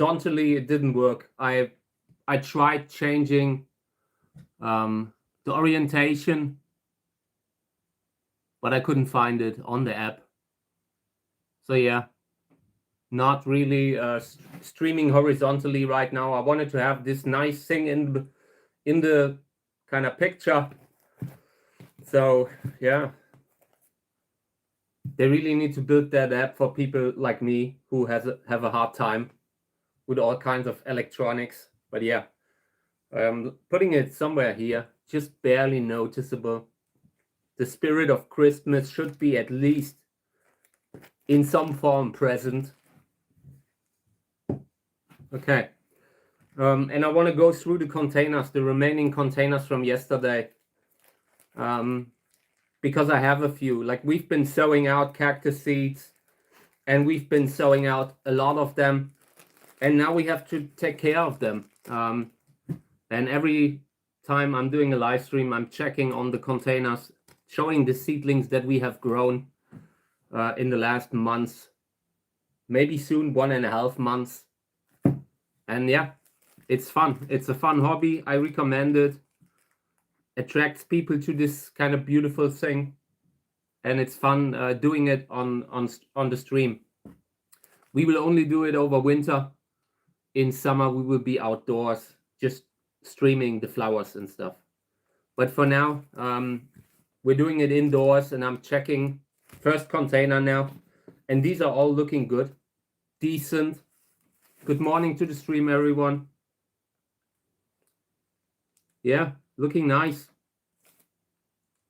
horizontally it didn't work. I tried changing the orientation, but I couldn't find it on the app. So yeah, not really streaming horizontally right now. I wanted to have this nice thing in the kind of picture. So yeah, they really need to build that app for people like me who have a hard time with all kinds of electronics. But yeah, putting it somewhere here, just barely noticeable. The spirit of Christmas should be at least in some form present. Okay. And I want to go through the containers, the remaining containers from yesterday. Because I have a few. Like, we've been sowing out cactus seeds, and we've been sowing out a lot of them. And now we have to take care of them. And every time I'm doing a live stream, I'm checking on the containers, showing the seedlings that we have grown in the last months, maybe soon 1.5 months. And yeah, it's fun. It's a fun hobby. I recommend it. Attracts people to this kind of beautiful thing, and it's fun doing it on the stream. We will only do it over winter. In summer we will be outdoors just streaming the flowers and stuff. But for now, we're doing it indoors, and I'm checking first container now, and these are all looking good, decent. Good morning to the stream, everyone. Yeah, looking nice.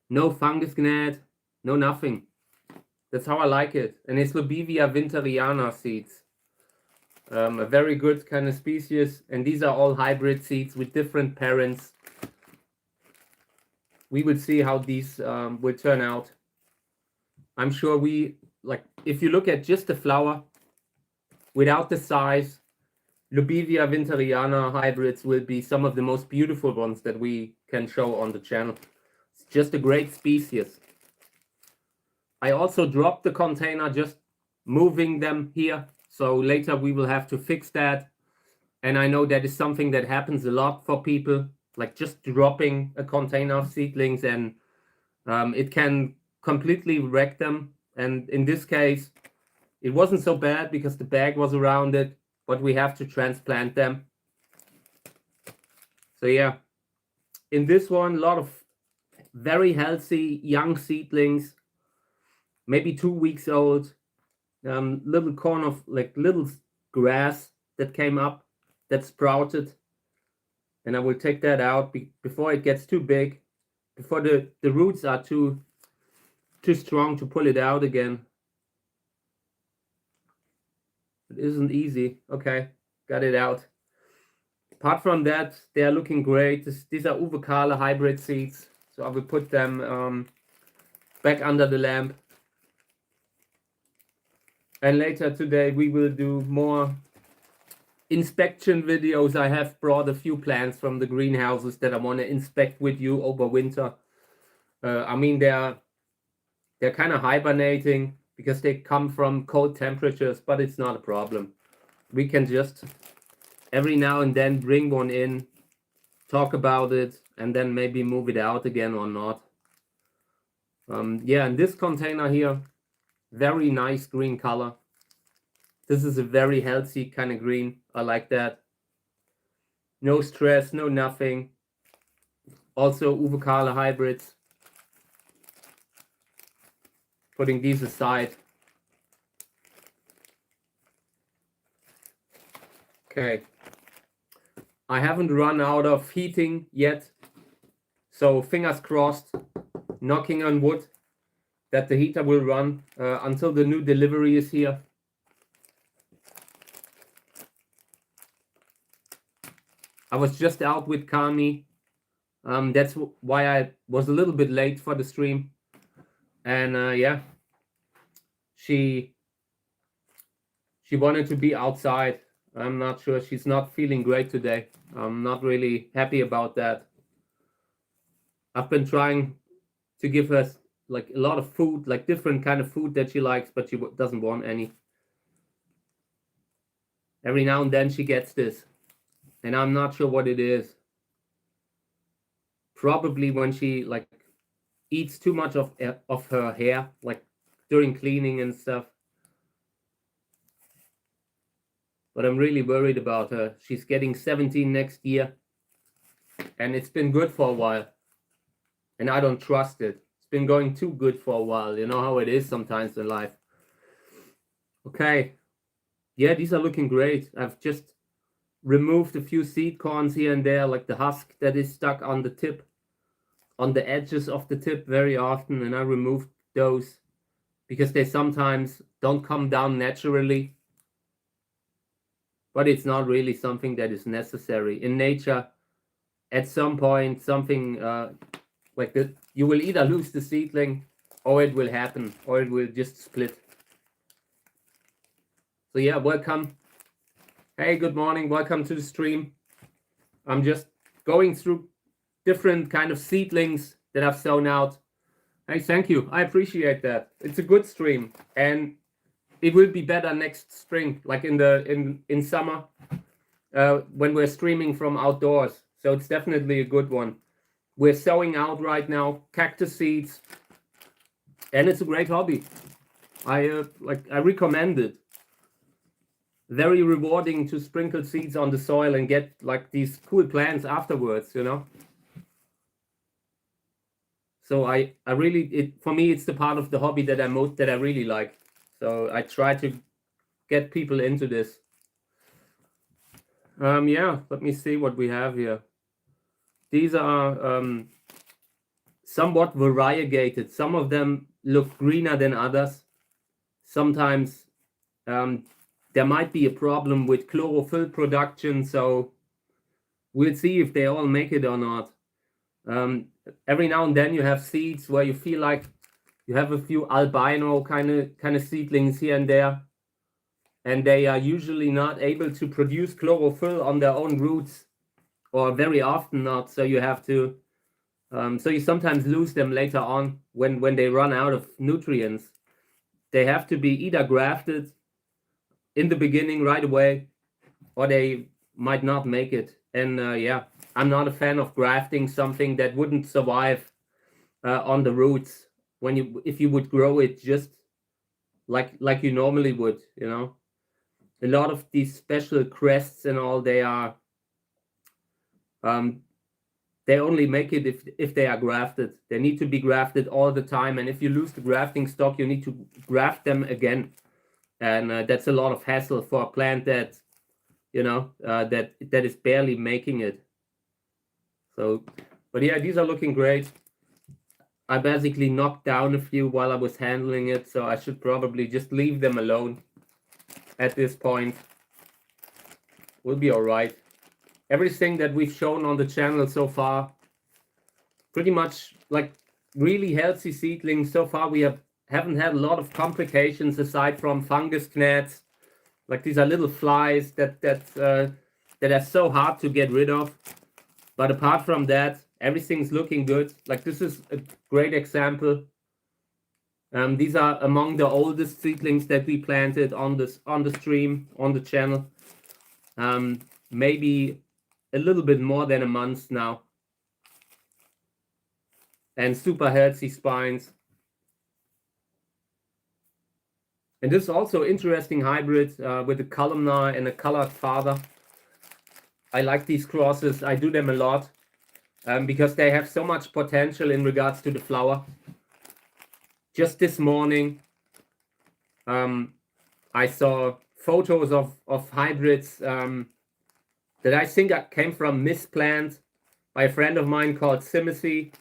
No fungus gnat, no nothing. That's how I like it. And it's Lobivia winteriana seeds. A very good kind of species. And these are all hybrid seeds with different parents. We will see how these will turn out. I'm sure if you look at just the flower, without the size, Lobivia winteriana hybrids will be some of the most beautiful ones that we can show on the channel. It's just a great species. I also dropped the container, just moving them here. So later we will have to fix that. And I know that is something that happens a lot for people, like just dropping a container of seedlings, and it can completely wreck them. And in this case, it wasn't so bad because the bag was around it, but we have to transplant them. So yeah, in this one, a lot of very healthy young seedlings, maybe 2 weeks old, little corn of little grass that came up, that sprouted, and I will take that out before it gets too big, before the roots are too strong to pull it out again. It isn't easy. Okay, got it out. Apart from that, they are looking great. These are Uwe Kahle hybrid seeds, so I will put them back under the lamp. And later today we will do more inspection videos. I have brought a few plants from the greenhouses that I want to inspect with you over winter. I mean, they're kind of hibernating because they come from cold temperatures, but it's not a problem. We can just every now and then bring one in, talk about it, and then maybe move it out again or not. Yeah, and this container here, very nice green color. This is a very healthy kind of green. I like that. No stress, no nothing. Also Uwe Kahle hybrids. Putting these aside. Okay. I haven't run out of heating yet. So fingers crossed, knocking on wood, that the heater will run until the new delivery is here. I was just out with Kami. That's why I was a little bit late for the stream. And yeah, she wanted to be outside. I'm not sure. She's not feeling great today. I'm not really happy about that. I've been trying to give her like a lot of food, like different kind of food that she likes, but she doesn't want any. Every now and then she gets this, and I'm not sure what it is. Probably when she like eats too much of her hair, like during cleaning and stuff. But I'm really worried about her. She's getting 17 next year, and it's been good for a while, and I don't trust it. It's been going too good for a while. You know how it is sometimes in life. Okay, yeah, these are looking great. I've just removed a few seed corns here and there, like the husk that is stuck on the tip, on the edges of the tip very often, and I removed those because they sometimes don't come down naturally. But it's not really something that is necessary. In nature, at some point, something like this, you will either lose the seedling, or it will happen, or it will just split. So yeah, welcome. Hey, good morning. Welcome to the stream. I'm just going through different kind of seedlings that I've sown out. Hey, thank you. I appreciate that. It's a good stream, and it will be better next spring, like in summer, when we're streaming from outdoors. So it's definitely a good one. We're sowing out right now cactus seeds, and it's a great hobby. I recommend it. Very rewarding to sprinkle seeds on the soil and get like these cool plants afterwards, you know. So I really, for me, it's the part of the hobby that I really like. So I try to get people into this. Yeah, let me see what we have here. These are somewhat variegated. Some of them look greener than others. Sometimes there might be a problem with chlorophyll production, so we'll see if they all make it or not. Every now and then you have seeds where you feel like you have a few albino kind of seedlings here and there, and they are usually not able to produce chlorophyll on their own roots, or very often not. So you have to, so you sometimes lose them later on when they run out of nutrients. They have to be either grafted in the beginning right away, or they might not make it. And yeah, I'm not a fan of grafting something that wouldn't survive on the roots if you would grow it just like you normally would, you know. A lot of these special crests and all, they are they only make it if they are grafted. They need to be grafted all the time, and if you lose the grafting stock, you need to graft them again, and that's a lot of hassle for a plant that, you know, that is barely making it. So, but yeah, these are looking great. I basically knocked down a few while I was handling it, so I should probably just leave them alone at this point. We'll be all right. Everything that we've shown on the channel so far, pretty much like really healthy seedlings. So far we haven't had a lot of complications aside from fungus gnats. Like these are little flies that are so hard to get rid of. But apart from that, everything's looking good. Like this is a great example. These are among the oldest seedlings that we planted on the stream, on the channel. Maybe a little bit more than a month now. And super healthy spines. And this is also interesting hybrid with a columnar and a colored father. I like these crosses. I do them a lot because they have so much potential in regards to the flower. Just this morning, I saw photos of hybrids that I think came from Misplant by a friend of mine called Simothy.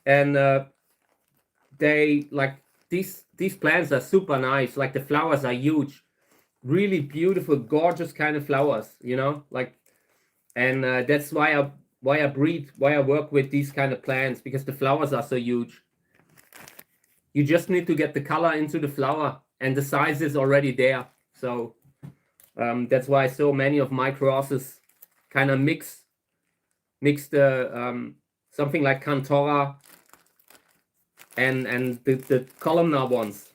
And they like these plants are super nice. Like the flowers are huge, really beautiful, gorgeous kind of flowers, you know, like, and that's why I work with these kind of plants, because the flowers are so huge. You just need to get the color into the flower, and the size is already there. So that's why so many of my crosses kind of mix the something like Cantora and the columnar ones.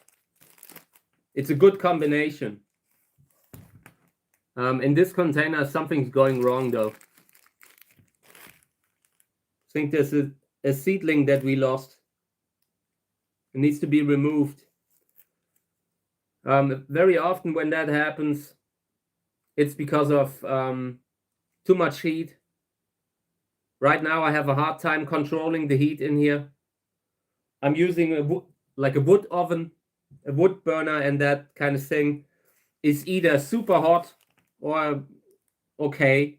It's a good combination. In this container, something's going wrong though. I think there's a seedling that we lost. It needs to be removed. Very often when that happens, it's because of too much heat. Right now I have a hard time controlling the heat in here. I'm using a wood oven, a wood burner, and that kind of thing is either super hot or okay.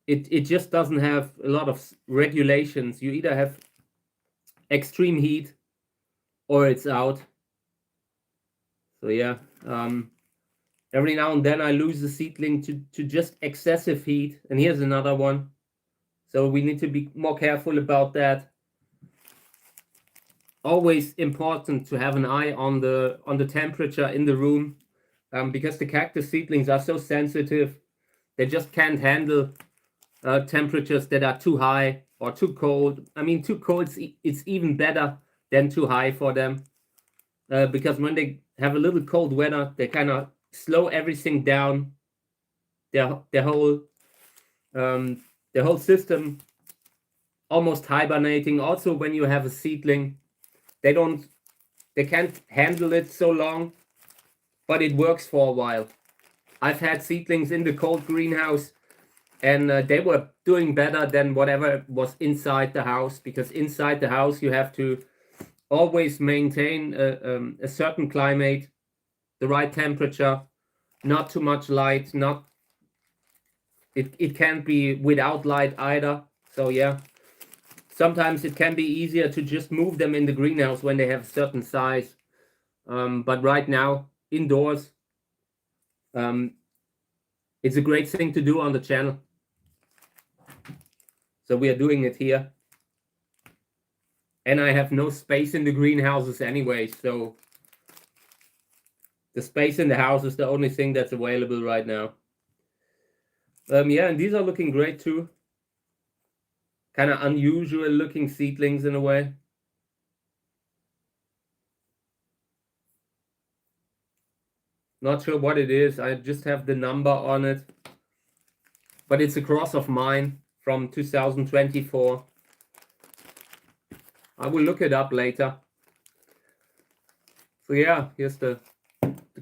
It just doesn't have a lot of regulations. You either have extreme heat or it's out. So yeah, every now and then I lose the seedling to just excessive heat. And here's another one. So we need to be more careful about that. Always important to have an eye on the temperature in the room, because the cactus seedlings are so sensitive. They just can't handle temperatures that are too high or too cold. I mean, too cold, it's even better than too high for them. Because when they have a little cold weather, they kind of slow everything down. Their whole system almost hibernating. Also, when you have a seedling, they can't handle it so long, but it works for a while. I've had seedlings in the cold greenhouse, and they were doing better than whatever was inside the house, because inside the house you have to always maintain a certain climate, the right temperature, not too much light, it can't be without light either. So yeah, sometimes it can be easier to just move them in the greenhouse when they have a certain size. But right now, indoors, it's a great thing to do on the channel. So we are doing it here. And I have no space in the greenhouses anyway, so the space in the house is the only thing that's available right now. Yeah, and these are looking great too. Kind of unusual looking seedlings in a way. Not sure what it is. I just have the number on it. But it's a cross of mine from 2024. I will look it up later. So yeah, here's the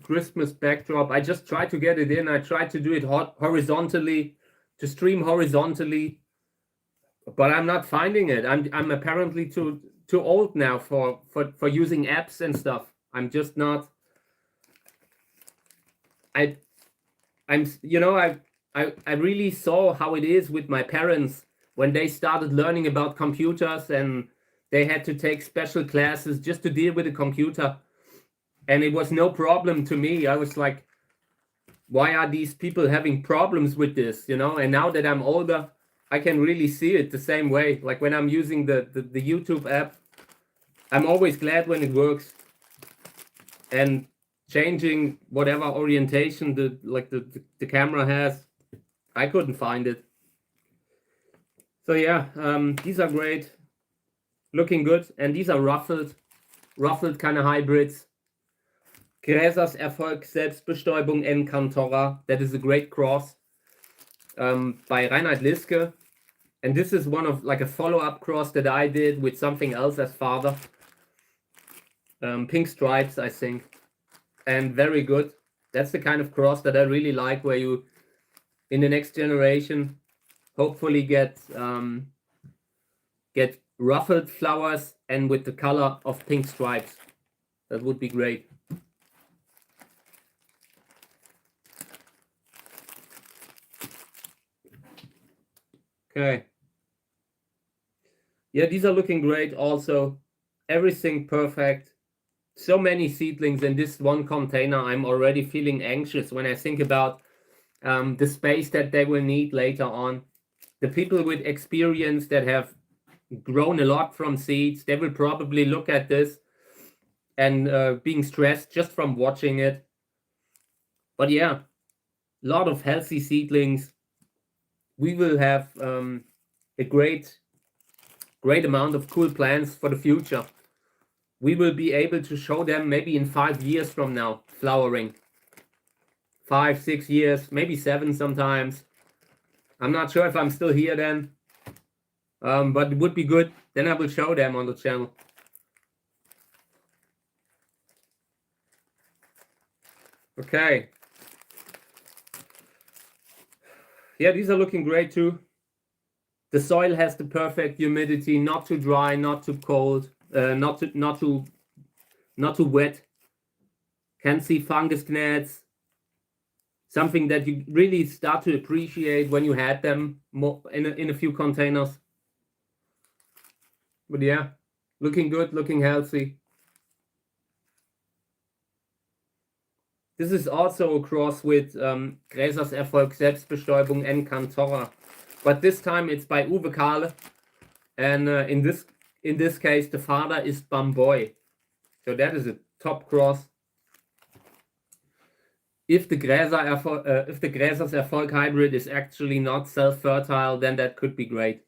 Christmas backdrop. I just tried to get it in. I tried to do it horizontally, to stream horizontally, but I'm not finding it. I'm apparently too old now for using apps and stuff. I'm just not. I really saw how it is with my parents when they started learning about computers, and they had to take special classes just to deal with a computer. And it was no problem to me. I was like, why are these people having problems with this? And now that I'm older, I can really see it the same way. Like when I'm using the YouTube app, I'm always glad when it works. And changing whatever orientation the camera has, I couldn't find it. So yeah, these are great, looking good, and these are ruffled kind of hybrids. Gräsers Erfolg Selbstbestäubung N. Cantora. That is a great cross by Reinhard Liske, and this is one of like a follow-up cross that I did with something else as father. Pink stripes, I think. And very good. That's the kind of cross that I really like, where you, in the next generation, hopefully get ruffled flowers and with the color of pink stripes. That would be great. Okay. Yeah, these are looking great also. Everything perfect. So many seedlings in this one container. I'm already feeling anxious when I think about the space that they will need later on. The people with experience that have grown a lot from seeds, they will probably look at this and being stressed just from watching it. But yeah, a lot of healthy seedlings. We will have a great amount of cool plants for the future. We will be able to show them maybe in 5 years from now, flowering 5, 6 years, maybe 7 sometimes. I'm not sure if I'm still here then, but it would be good. Then I will show them on the channel. Okay. Yeah, these are looking great too. The soil has the perfect humidity, not too dry, not too cold, not too wet. Can see fungus gnats. Something that you really start to appreciate when you had them more in a few containers. But yeah, looking good, looking healthy. This is also a cross with Gräsers Erfolg Selbstbestäubung and Cantora, but this time it's by Uwe Kahle, and in this case the father is Bamboy, so that is a top cross. If the Gräsers Erfolg hybrid is actually not self-fertile, then that could be great.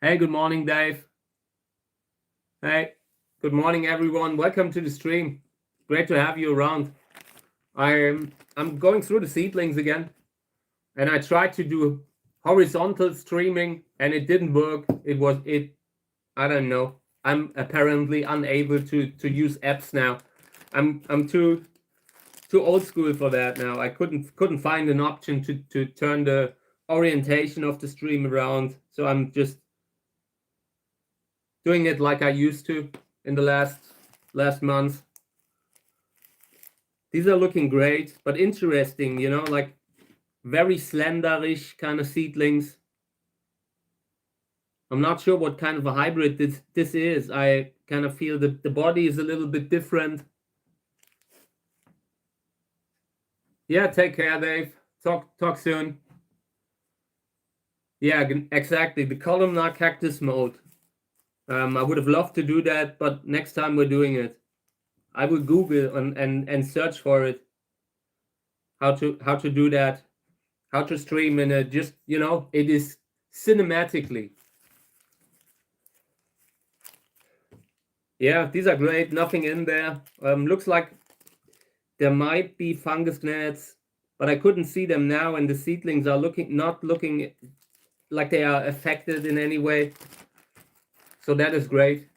Hey, good morning, Dave. Hey, good morning, everyone. Welcome to the stream. Great to have you around. I'm going through the seedlings again, and I tried to do horizontal streaming, and it didn't work. I don't know. I'm apparently unable to use apps now. I'm too old school for that now. I couldn't find an option to turn the orientation of the stream around, so I'm just doing it like I used to in the last month. These are looking great, but interesting, you know, like very slenderish kind of seedlings. I'm not sure what kind of a hybrid this is. I kind of feel that the body is a little bit different. Yeah, take care, Dave. Talk soon. Yeah, exactly. The columnar cactus mode. I would have loved to do that, but next time we're doing it, I will Google and search for it. How to do that? How to stream in a just, you know, it is cinematically. Yeah, these are great. Nothing in there. Looks like there might be fungus gnats, but I couldn't see them now, and the seedlings are not looking like they are affected in any way. So that is great.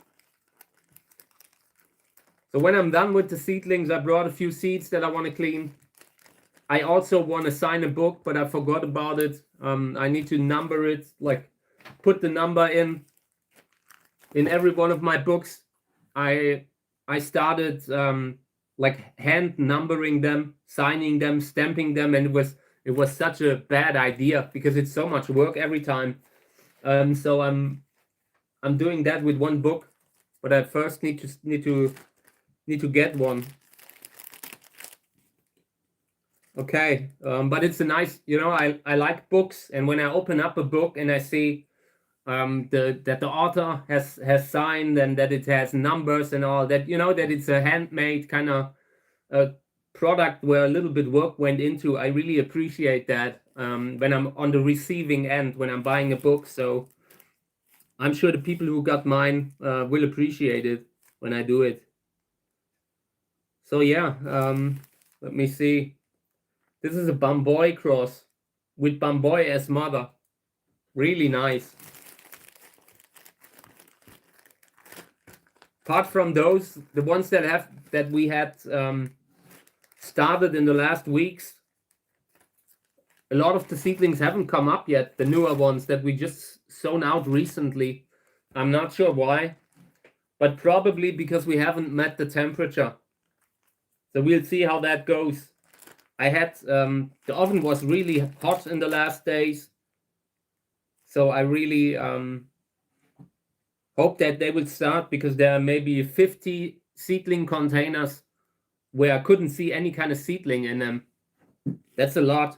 So when I'm done with the seedlings, I brought a few seeds that I want to clean. I also want to sign a book, but I forgot about it. I need to number it, like put the number in every one of my books. I started like hand numbering them, signing them, stamping them, and it was such a bad idea because it's so much work every time. So I'm doing that with one book, but I first need to get one. Okay, but it's a nice, you know, I like books, and when I open up a book and I see that the author has signed and that it has numbers and all that, you know, that it's a handmade kind of product where a little bit work went into, I really appreciate that when I'm on the receiving end, when I'm buying a book. So I'm sure the people who got mine will appreciate it when I do it. So yeah, let me see. This is a Bamboy cross with Bamboy as mother. Really nice. Apart from those, the ones that we had started in the last weeks, a lot of the seedlings haven't come up yet. The newer ones that we just sown out recently. I'm not sure why, but probably because we haven't met the temperature. So we'll see how that goes. I had the oven was really hot in the last days, so I really hope that they will start, because there are maybe 50 seedling containers where I couldn't see any kind of seedling in them. That's a lot.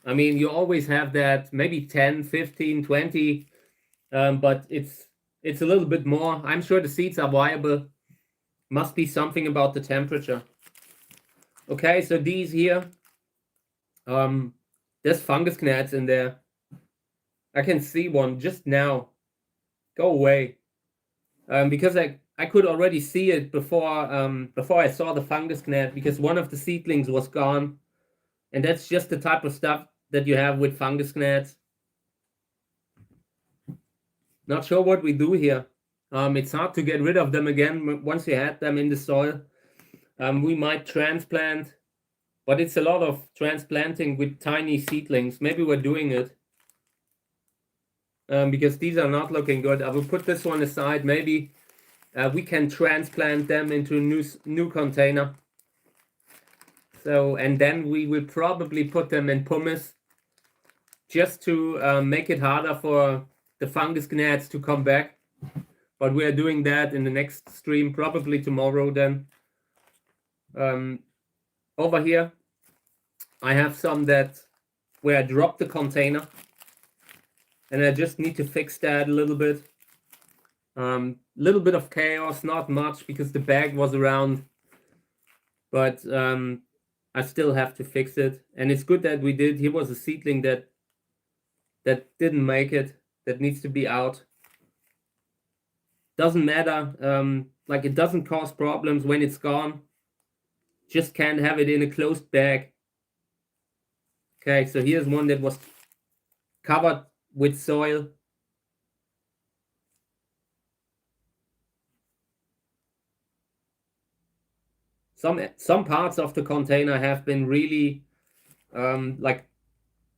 I mean, you always have that, maybe 10, 15, 20, but it's a little bit more. I'm sure the seeds are viable. Must be something about the temperature. Okay, so these here, there's fungus gnats in there. I can see one just now. Go away. Because I could already see it before I saw the fungus gnat, because one of the seedlings was gone. And that's just the type of stuff that you have with fungus gnats. Not sure what we do here. It's hard to get rid of them again once you had them in the soil. We might transplant, but it's a lot of transplanting with tiny seedlings. Maybe we're doing it. Because these are not looking good. I will put this one aside. Maybe we can transplant them into a new container. So, and then we will probably put them in pumice just to make it harder for the fungus gnats to come back. But we are doing that in the next stream, probably tomorrow then. Over here, I have some that where I dropped the container. And I just need to fix that a little bit. Little bit of chaos, not much because the bag was around. But I still have to fix it. And it's good that we did. Here was a seedling that didn't make it, that needs to be out. Doesn't matter. Like it doesn't cause problems when it's gone. Just can't have it in a closed bag. Okay, so here's one that was covered with soil. Some parts of the container have been really like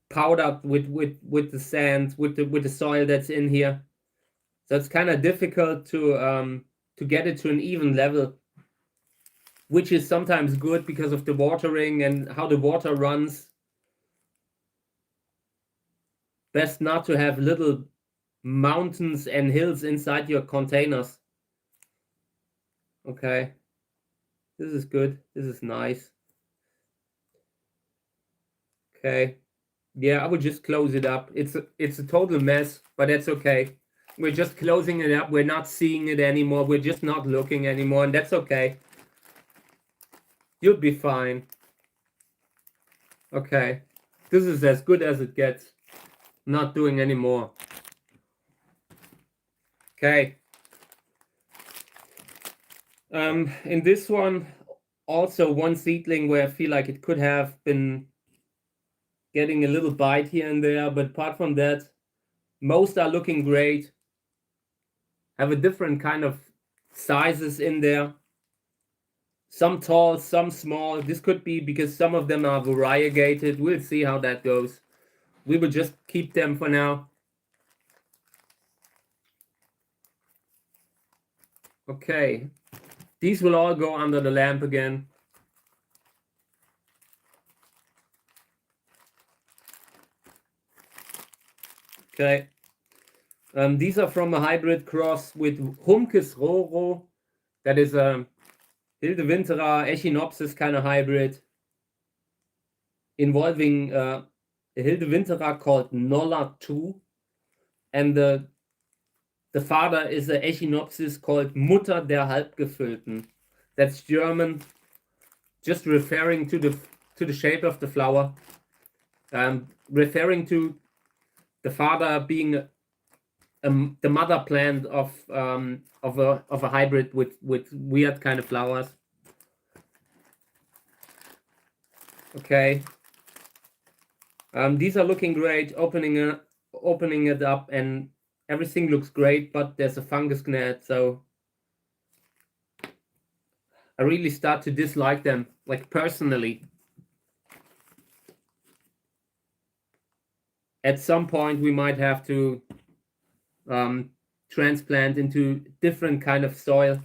powdered with the sand, with the soil that's in here. So it's kind of difficult to get it to an even level, which is sometimes good because of the watering and how the water runs. Best not to have little mountains and hills inside your containers. Okay. This is good. This is nice. Okay. Yeah, I would just close it up. It's a total mess, but that's okay. We're just closing it up. We're not seeing it anymore. We're just not looking anymore, and that's okay. You'll be fine. Okay. This is as good as it gets. Not doing any more. Okay. In this one, also one seedling where I feel like it could have been getting a little bite here and there, but apart from that, most are looking great. Have a different kind of sizes in there. Some tall, some small. This could be because some of them are variegated. We'll see how that goes. We will just keep them for now. Okay. These will all go under the lamp again. Okay. These are from a hybrid cross with Humkes Roro. That is a Hildewinterer Echinopsis kind of hybrid involving a Hildewinterer called Noll 2. And the father is a Echinopsis called Mutter der Halbgefüllten. That's German, just referring to the shape of the flower. Referring to the father being the mother plant of a hybrid with weird kind of flowers. Okay. These are looking great. Opening it up and everything looks great, but there's a fungus gnat, so I really start to dislike them, like personally. At some point, we might have to transplant into different kind of soil,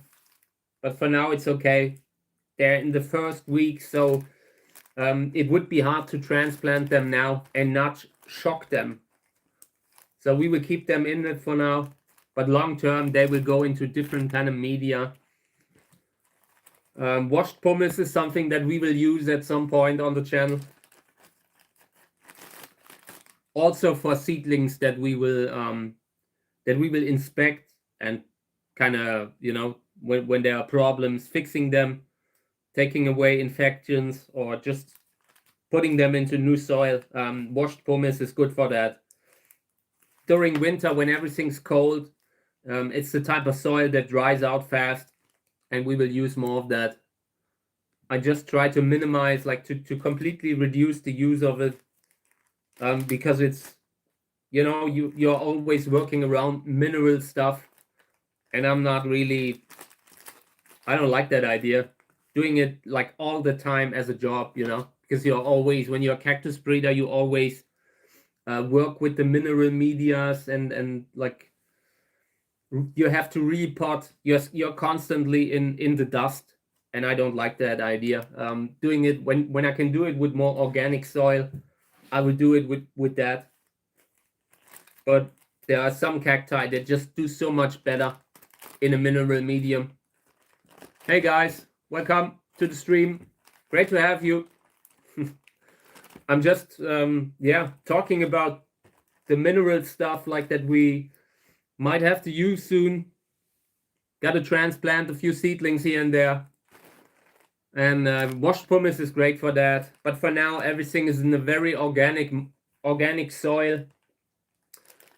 but for now it's okay. They're in the first week, so it would be hard to transplant them now and not shock them. So we will keep them in it for now, but long term they will go into different kind of media. Washed pumice is something that we will use at some point on the channel. Also for seedlings that we will inspect and kind of, you know, when there are problems, fixing them, taking away infections, or just putting them into new soil. Washed pumice is good for that. During winter, when everything's cold, it's the type of soil that dries out fast, and we will use more of that. I just try to minimize, like to completely reduce the use of it, because it's, you know, you're always working around mineral stuff, and I'm not really, I don't like that idea, doing it like all the time as a job, you know, because you're always, when you're a cactus breeder, you always work with the mineral medias, and like you have to repot, you're constantly in the dust, and I don't like that idea. Doing it when I can do it with more organic soil, I will do it with that. But there are some cacti that just do so much better in a mineral medium. Hey guys, welcome to the stream. Great to have you. I'm just talking about the mineral stuff like that we might have to use soon. Got to transplant a few seedlings here and there. And washed pumice is great for that. But for now, everything is in a very organic soil.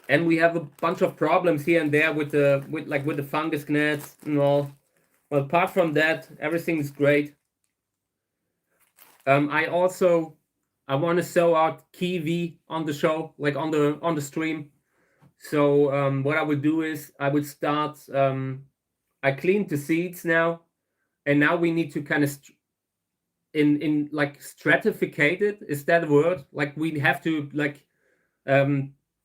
And we have a bunch of problems here and there with the fungus gnats and all. Well, apart from that, everything's great. I want to sow out kiwi on the show, like on the stream. So what I would do is I would start. I cleaned the seeds now, and now we need to kind of in like stratificate it. Is that a word? Like we have to like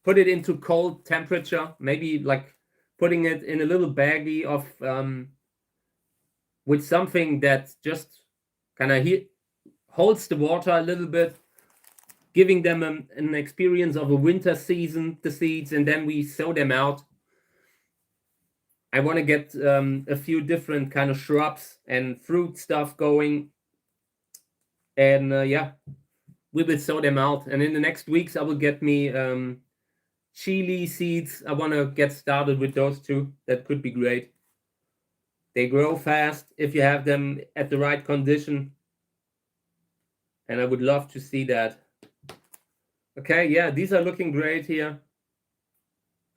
put it into cold temperature. Maybe like putting it in a little baggie of with something that just kind of holds the water a little bit, giving them an experience of a winter season, the seeds, and then we sow them out. I want to get a few different kind of shrubs and fruit stuff going. And we will sow them out. And in the next weeks, I will get me chili seeds. I want to get started with those too. That could be great. They grow fast if you have them at the right condition. And I would love to see that. Okay, yeah, these are looking great here.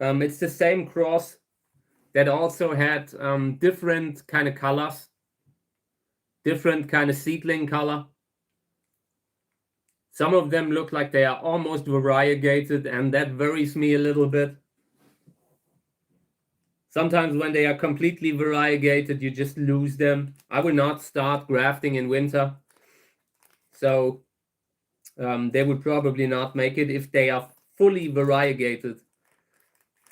It's the same cross that also had different kind of colors, different kind of seedling color. Some of them look like they are almost variegated, and that worries me a little bit. Sometimes when they are completely variegated, you just lose them. I will not start grafting in winter. So they would probably not make it if they are fully variegated.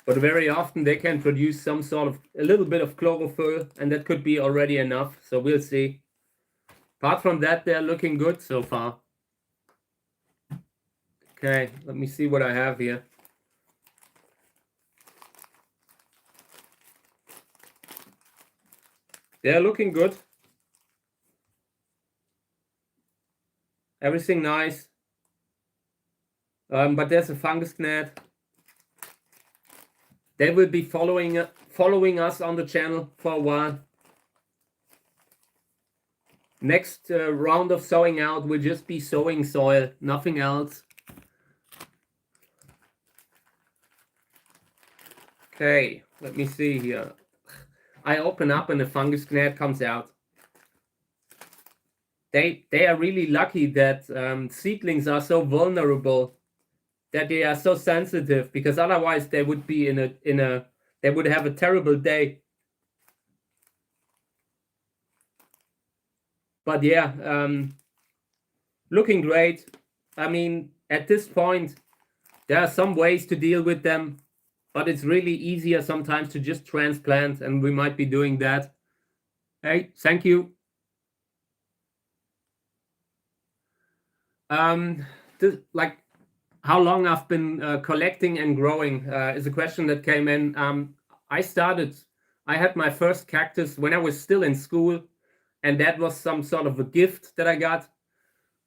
But very often they can produce some sort of a little bit of chlorophyll, and that could be already enough. So we'll see. Apart from that, they're looking good so far. Okay, let me see what I have here. They're looking good. Everything nice. But there's a fungus gnat. They will be following us on the channel for a while. Next round of sowing out will just be sowing soil, nothing else. Okay, let me see here. I open up and the fungus gnat comes out. They are really lucky that seedlings are so vulnerable, that they are so sensitive, because otherwise they would be they would have a terrible day. But yeah, looking great. I mean, at this point, there are some ways to deal with them, but it's really easier sometimes to just transplant, and we might be doing that. Hey, thank you. Like how long I've been collecting and growing is a question that came in. I had my first cactus when I was still in school, and that was some sort of a gift that I got.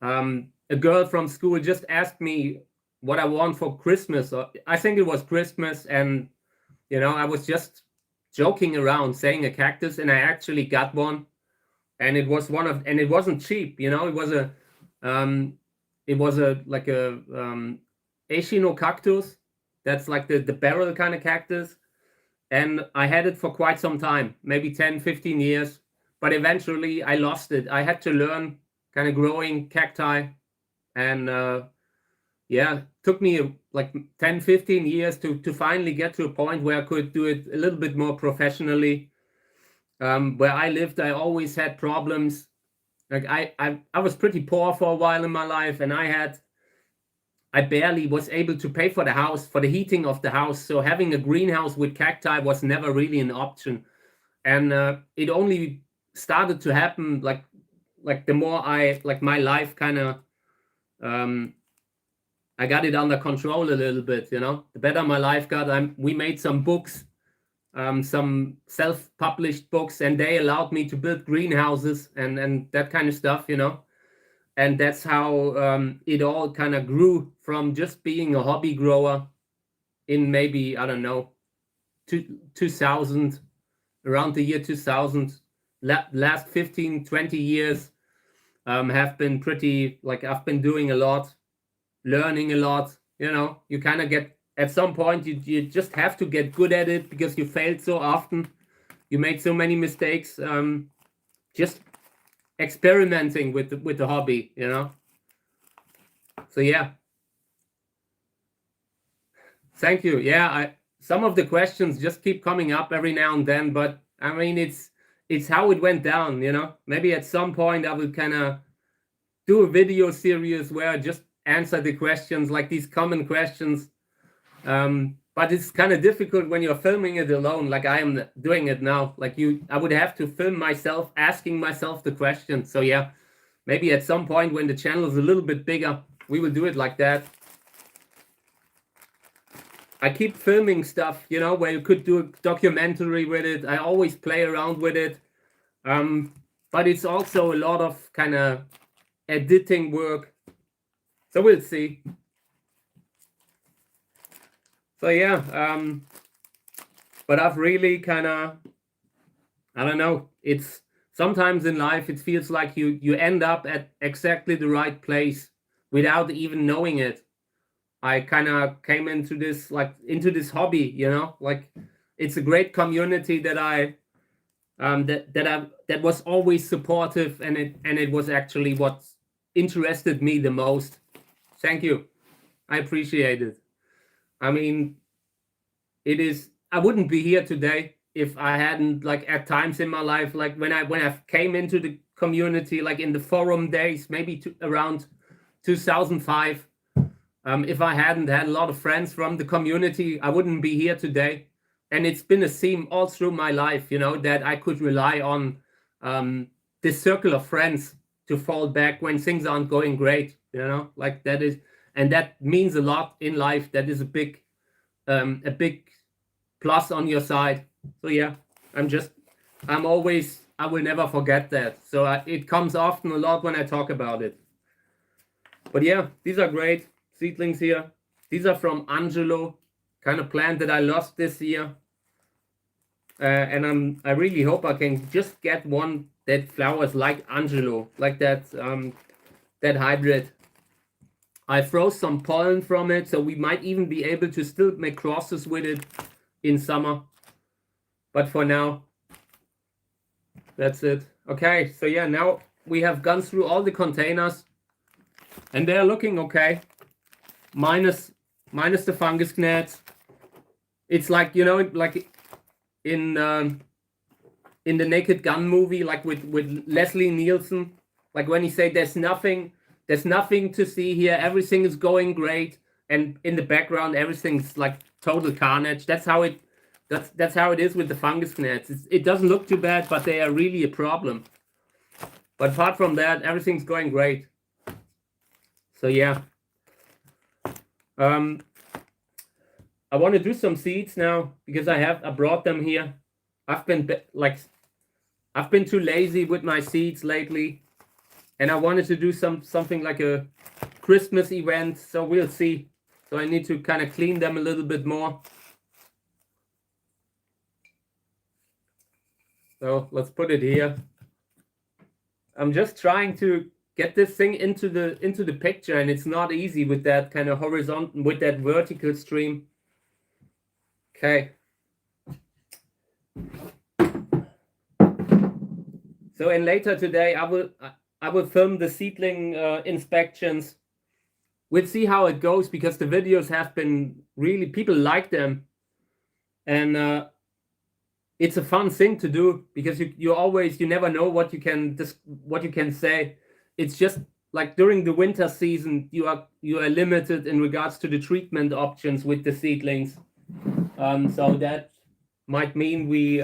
A girl from school just asked me what I want for Christmas. I think it was Christmas, and you know, I was just joking around saying a cactus, and I actually got one, and it was and it wasn't cheap. You know, it was like a Echinocactus. That's like the barrel kind of cactus. And I had it for quite some time, maybe 10, 15 years. but eventually I lost it. I had to learn kind of growing cacti, and yeah, took me like 10, 15 years to finally get to a point where I could do it a little bit more professionally. Where I lived, I always had problems. Like I was pretty poor for a while in my life, and I barely was able to pay for the house, for the heating of the house. So having a greenhouse with cacti was never really an option. And it only started to happen like the more my life kind of I got it under control a little bit, you know. The better my life got, we made some books, some self-published books, and they allowed me to build greenhouses and that kind of stuff, you know. And that's how it all kind of grew from just being a hobby grower in maybe, I don't know, 2000, around the year 2000. Last 15, 20 years have been pretty, like I've been doing a lot, learning a lot, you know. You kind of get, at some point, you just have to get good at it because you failed so often. You made so many mistakes. Just experimenting with the hobby, you know. So yeah, thank you. Yeah, some of the questions just keep coming up every now and then, but I mean it's how it went down, you know. Maybe at some point I will kind of do a video series where I just answer the questions, like these common questions. But it's kind of difficult when you're filming it alone, like I am doing it now. Like I would have to film myself asking myself the question. So yeah, maybe at some point when the channel is a little bit bigger, we will do it like that. I keep filming stuff, you know, where you could do a documentary with it. I always play around with it. But it's also a lot of kind of editing work. So we'll see. So yeah, but I've really kind of, I don't know, it's sometimes in life it feels like you end up at exactly the right place without even knowing it. I kind of came into this hobby, you know, like it's a great community that that was always supportive, and it was actually what interested me the most. Thank you. I appreciate it. I mean, I wouldn't be here today if I hadn't, like, at times in my life, like when I came into the community, like in the forum days, maybe around 2005. If I hadn't had a lot of friends from the community, I wouldn't be here today. And it's been a theme all through my life, you know, that I could rely on this circle of friends to fall back when things aren't going great, you know, like that is, and that means a lot in life. That is a big plus on your side. So yeah, I will never forget that. So it comes often a lot when I talk about it. But yeah, these are great seedlings here. These are from Angelo, kind of plant that I lost this year. And I really hope I can just get one that flowers like Angelo, like that hybrid. I froze some pollen from it, so we might even be able to still make crosses with it in summer. But for now, that's it. Okay, so yeah, now we have gone through all the containers, and they're looking okay. Minus the fungus gnats. It's like, you know, like in the Naked Gun movie, like with Leslie Nielsen, like when he say there's nothing to see here, everything is going great, and in the background everything's like total carnage. That's how it is with the fungus gnats. It doesn't look too bad, but they are really a problem. But apart from that, everything's going great. So yeah. I want to do some seeds now because I brought them here. I've been too lazy with my seeds lately, and I wanted to do something like a Christmas event. So we'll see. So I need to kind of clean them a little bit more. So let's put it here. I'm just trying to get this thing into the picture, and it's not easy with that kind of horizontal, with that vertical stream. Okay. So, and later today, I will film the seedling inspections. We'll see how it goes, because the videos have been really, people like them, and it's a fun thing to do, because you never know what you can say. It's just like during the winter season, you are limited in regards to the treatment options with the seedlings. So that might mean we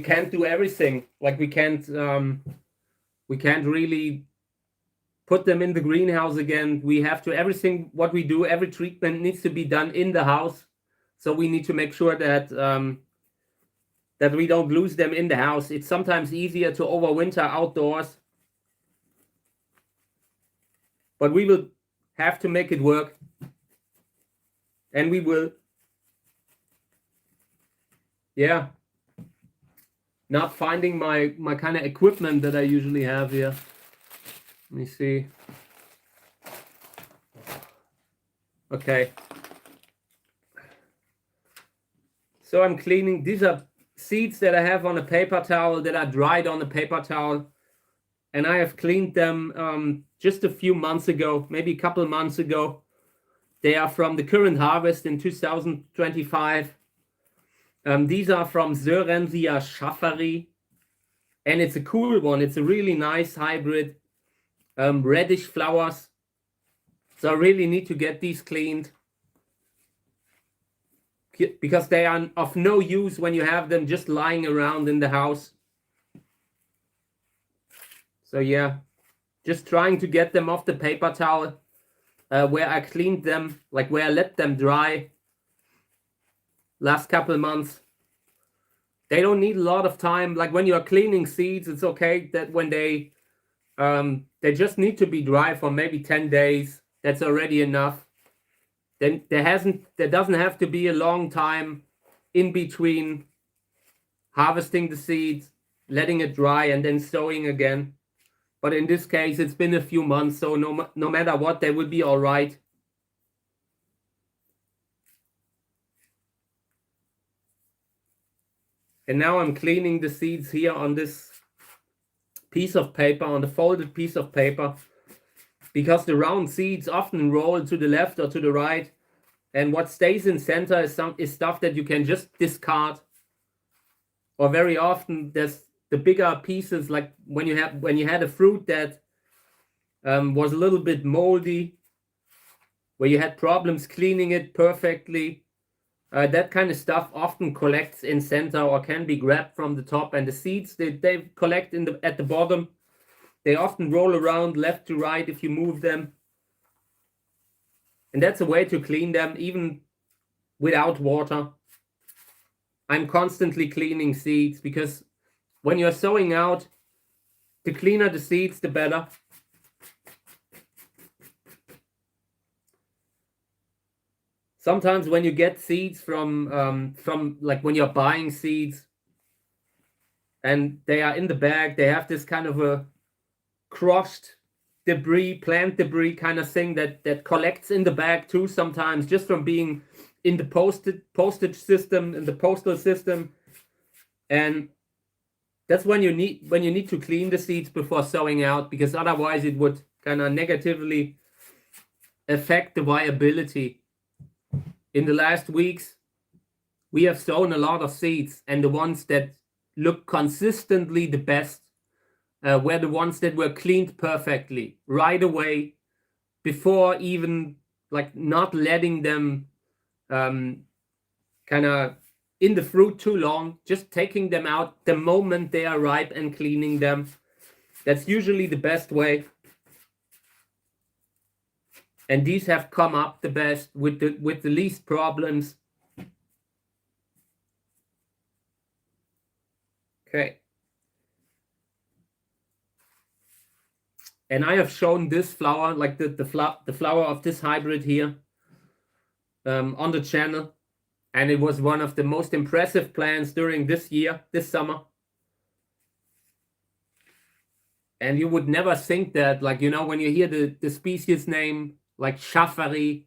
can't do everything. Like we can't really put them in the greenhouse again. We have to, everything what we do, every treatment needs to be done in the house. So we need to make sure that that we don't lose them in the house. It's sometimes easier to overwinter outdoors, but we will have to make it work, and we will. Yeah. Not finding my kind of equipment that I usually have here. Let me see. Okay. So I'm cleaning. These are seeds that I have on a paper towel, that are dried on a paper towel. And I have cleaned them just a few months ago, maybe a couple of months ago. They are from the current harvest in 2025. These are from Sörensia Schaffery, and it's a cool one. It's a really nice hybrid, reddish flowers. So I really need to get these cleaned, because they are of no use when you have them just lying around in the house. So yeah, just trying to get them off the paper towel, where I cleaned them, like where I let them dry last couple of months. They don't need a lot of time. Like when you're cleaning seeds, it's okay that when they just need to be dry for maybe 10 days. That's already enough. Then there doesn't have to be a long time in between harvesting the seeds, letting it dry, and then sowing again. But in this case, it's been a few months, so no matter what, they will be all right. And now I'm cleaning the seeds here on this piece of paper, on the folded piece of paper, because the round seeds often roll to the left or to the right, and what stays in center is stuff that you can just discard. Or very often there's the bigger pieces, like when you had a fruit that was a little bit moldy, where you had problems cleaning it perfectly. That kind of stuff often collects in center or can be grabbed from the top, and the seeds they collect at the bottom. They often roll around left to right if you move them. And that's a way to clean them even without water. I'm constantly cleaning seeds, because when you're sowing out, the cleaner the seeds, the better. Sometimes when you get seeds from like when you're buying seeds and they are in the bag, they have this kind of a crushed debris, plant debris kind of thing that collects in the bag too sometimes, just from being in the postage system, in the postal system. And that's when you need to clean the seeds before sowing out, because otherwise it would kind of negatively affect the viability. In the last weeks, we have sown a lot of seeds, and the ones that look consistently the best were the ones that were cleaned perfectly right away, before even like not letting them kind of in the fruit too long, just taking them out the moment they are ripe and cleaning them. That's usually the best way. And these have come up the best with the least problems. Okay. And I have shown this flower, like the flower of this hybrid here, on the channel. And it was one of the most impressive plants during this summer. And you would never think that, like, you know, when you hear the species name, like Schaffery,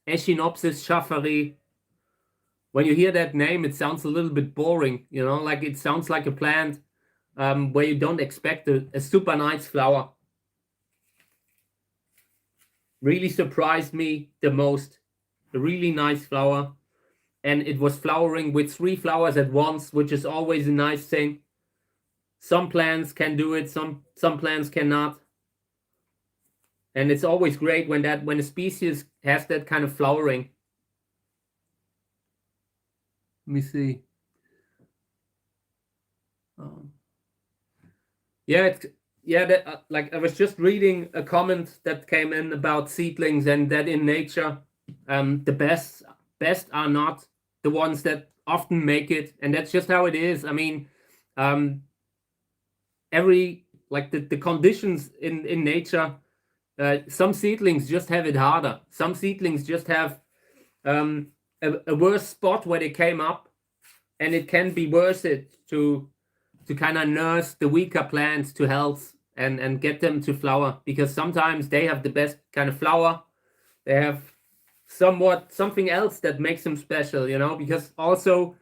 Echinopsis schaffery, when you hear that name, it sounds a little bit boring, you know, like it sounds like a plant where you don't expect a super nice flower. Really surprised me the most. A really nice flower. And it was flowering with 3 flowers at once, which is always a nice thing. Some plants can do it, some plants cannot. And it's always great when a species has that kind of flowering. Let me see. Like I was just reading a comment that came in about seedlings, and that in nature, the best are not the ones that often make it, and that's just how it is. I mean, the conditions in nature, some seedlings just have it harder. Some seedlings just have a worse spot where they came up, and it can be worth it to kind of nurse the weaker plants to health and get them to flower, because sometimes they have the best kind of flower. They have something else that makes them special, you know, because also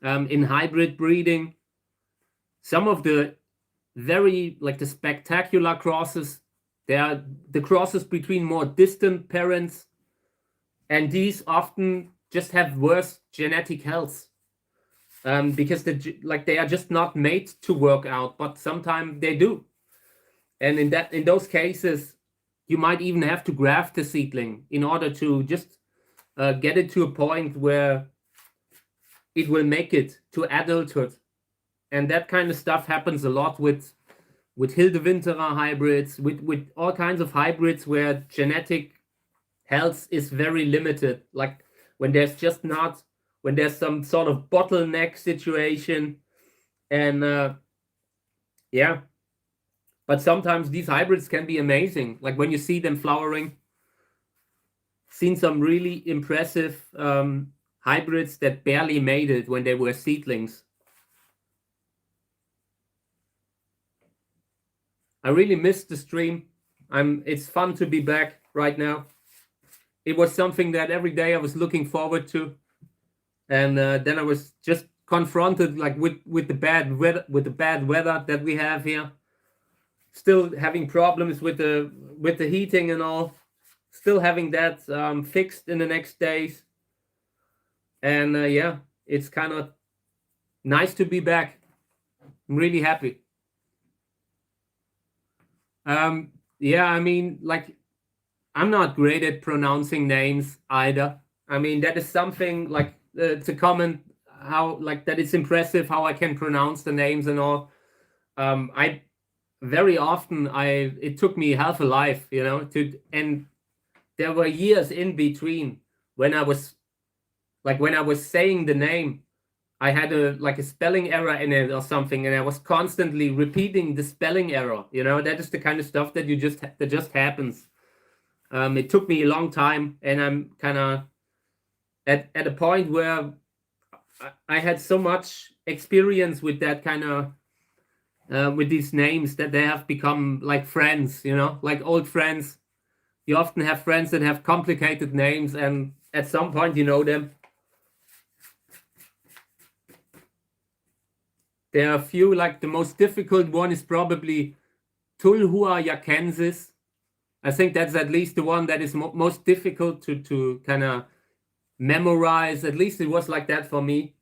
in hybrid breeding, some of the very, like the spectacular crosses, they are the crosses between more distant parents, and these often just have worse genetic health. Because they are just not made to work out, but sometimes they do. And in those cases, you might even have to graft the seedling in order to just get it to a point where it will make it to adulthood. And that kind of stuff happens a lot with Hildewinterer hybrids, with all kinds of hybrids where genetic health is very limited. Like when there's some sort of bottleneck situation, and but sometimes these hybrids can be amazing. Like when you see them flowering, seen some really impressive hybrids that barely made it when they were seedlings. I really missed the stream. It's fun to be back right now. It was something that every day I was looking forward to. And then I was just confronted like with the bad weather that we have here. Still having problems with the heating and all. Still having that fixed in the next days. And it's kind of nice to be back. I'm really happy. I mean, like, I'm not great at pronouncing names either. I mean, that is something like to comment how, like, that it's impressive how I can pronounce the names and all. I very often it took me half a life, you know, and there were years in between when I was saying the name, I had a spelling error in it or something, and I was constantly repeating the spelling error. You know, that is the kind of stuff that just happens. It took me a long time, and I'm kind of at a point where I had so much experience with that kind of with these names that they have become like friends. You know, like old friends. You often have friends that have complicated names, and at some point you know them. There are a few, like the most difficult one is probably Tulhuayakensis. I think that's at least the one that is most difficult to kind of memorize. At least it was like that for me.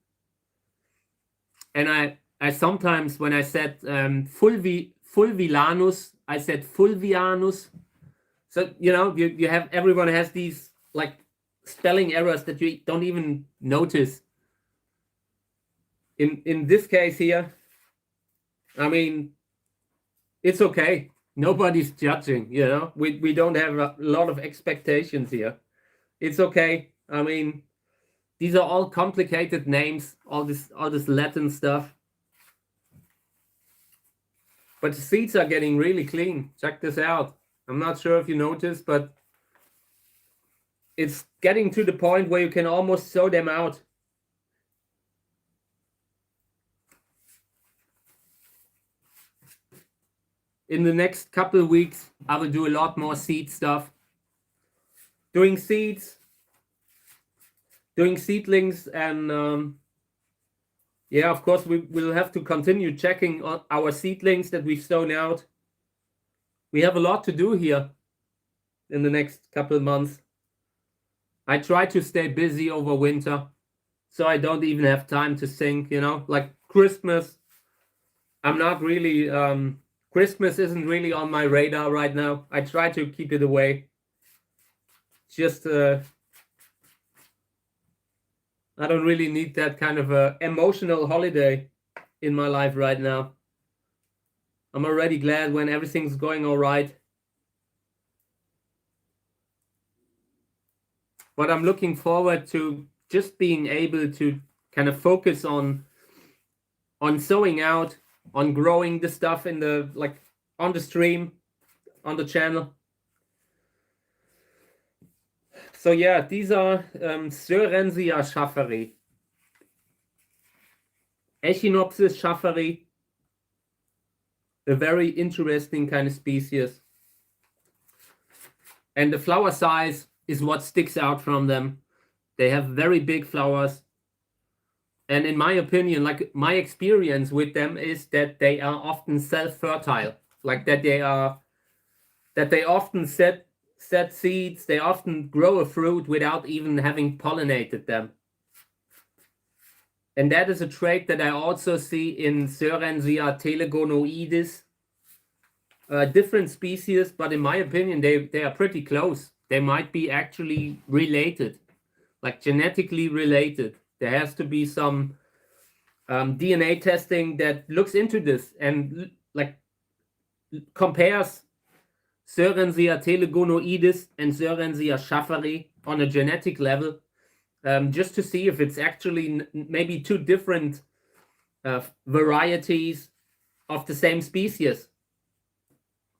And I sometimes, when I said Fulvilanus, I said Fulvianus. So, you know, everyone has these like spelling errors that you don't even notice. In this case here, I mean, it's okay. Nobody's judging, you know. We don't have a lot of expectations here. It's okay. I mean, these are all complicated names, all this Latin stuff. But the seeds are getting really clean. Check this out. I'm not sure if you noticed, but it's getting to the point where you can almost sow them out. In the next couple of weeks, I will do a lot more seed stuff. Doing seeds, doing seedlings, and yeah, of course, we will have to continue checking on our seedlings that we've sown out. We have a lot to do here in the next couple of months. I try to stay busy over winter, so I don't even have time to think, you know, like Christmas. I'm not really, Christmas isn't really on my radar right now. I try to keep it away. Just, I don't really need that kind of a emotional holiday in my life right now. I'm already glad when everything's going all right. But I'm looking forward to just being able to kind of focus on sowing out, on growing the stuff in the, like, on the stream, on the channel. So yeah, these are Sorensia schafferi, Echinopsis schafferi, a very interesting kind of species. And the flower size is what sticks out from them. They have very big flowers. And in my opinion, like my experience with them is that they are often self-fertile, like that they often set seeds, they often grow a fruit without even having pollinated them. And that is a trait that I also see in Sorensia telegonoides, different species, but in my opinion, they are pretty close. They might be actually related, like genetically related. There has to be some DNA testing that looks into this and like compares Sorensia telegonoides and Sorensia schafferi on a genetic level, just to see if it's actually maybe two different varieties of the same species,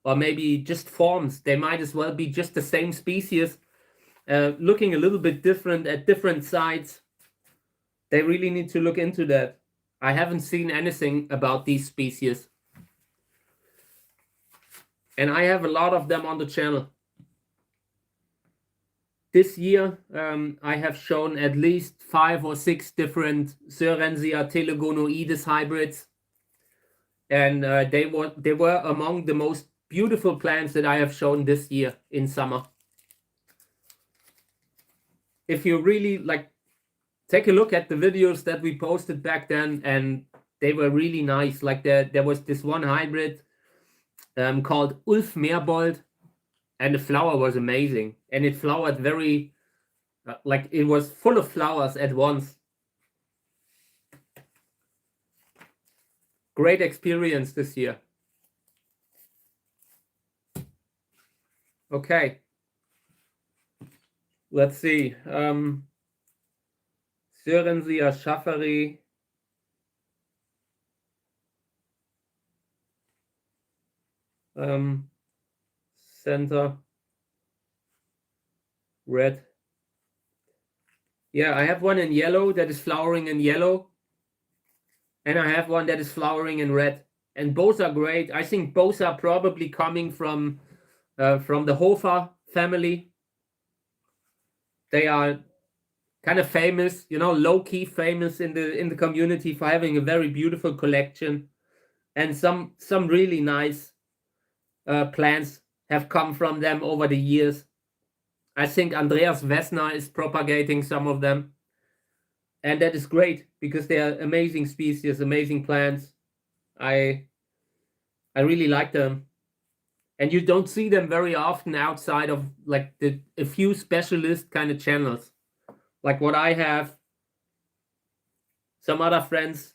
or maybe just forms. They might as well be just the same species, looking a little bit different at different sites. They really need to look into that. I haven't seen anything about these species. And I have a lot of them on the channel. This year, I have shown at least 5 or 6 different Sorensia telegonoides hybrids. And they were among the most beautiful plants that I have shown this year in summer. If you really like, take a look at the videos that we posted back then, and they were really nice. Like there was this one hybrid called Ulf Meerbold, and the flower was amazing. And it flowered very, like it was full of flowers at once. Great experience this year. Okay. Let's see. Sorensia schafferi. Center. Red. Yeah, I have one in yellow that is flowering in yellow. And I have one that is flowering in red. And both are great. I think both are probably coming from the Hofer family. They are kind of famous, you know, low-key famous in the community for having a very beautiful collection. And some really nice plants have come from them over the years. I think Andreas Wessner is propagating some of them. And that is great because they are amazing species, amazing plants. I really like them. And you don't see them very often outside of like a few specialist kind of channels. Like what I have. Some other friends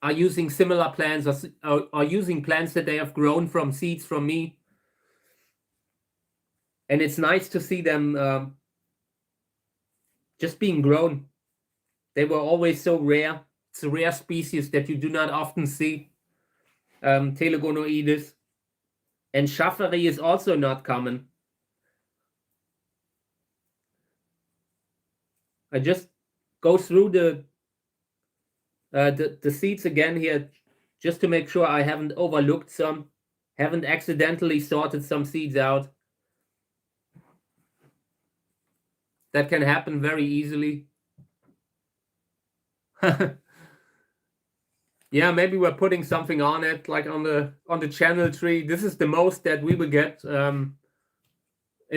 are using similar plants, or are using plants that they have grown from seeds from me. And it's nice to see them just being grown. They were always so rare. It's a rare species that you do not often see. Telegonoides. And schafferi is also not common. I just go through the seeds again here, just to make sure I haven't overlooked some, haven't accidentally sorted some seeds out. That can happen very easily. Yeah, maybe we're putting something on it, like on the channel tree. This is the most that we will get in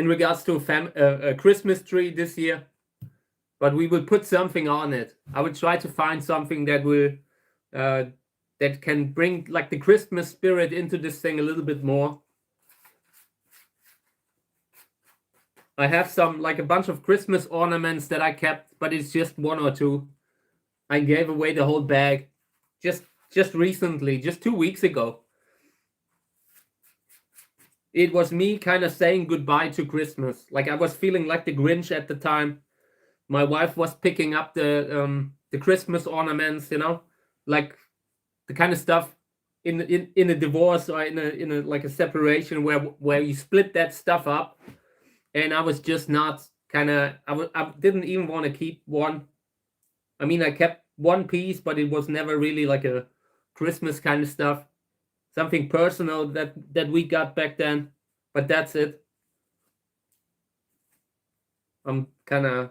regards to a Christmas tree this year. But we will put something on it. I will try to find something that will that can bring like the Christmas spirit into this thing a little bit more. I have some, like a bunch of Christmas ornaments that I kept, but it's just one or two. I gave away the whole bag just recently, just 2 weeks ago. It was me kind of saying goodbye to Christmas. Like I was feeling like the Grinch at the time. My wife was picking up the Christmas ornaments, you know, like the kind of stuff in a divorce or in a like a separation where you split that stuff up. And I was just not I didn't even want to keep one. I mean, I kept one piece, but it was never really like a Christmas kind of stuff. Something personal that we got back then, but that's it. I'm kind of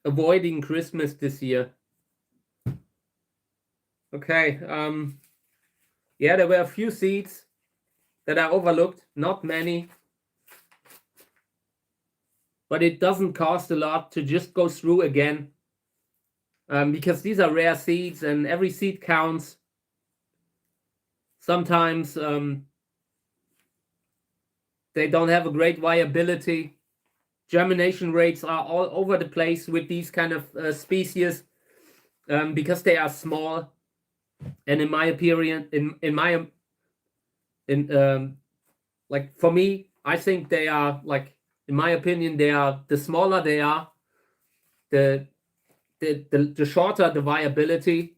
avoiding Christmas this year. Okay, yeah, there were a few seeds that I overlooked, not many. But it doesn't cost a lot to just go through again. Because these are rare seeds and every seed counts. Sometimes they don't have a great viability. Germination rates are all over the place with these kind of species because they are small. And in my opinion, like for me, I think they are like, in my opinion, they are, the smaller they are, the shorter the viability,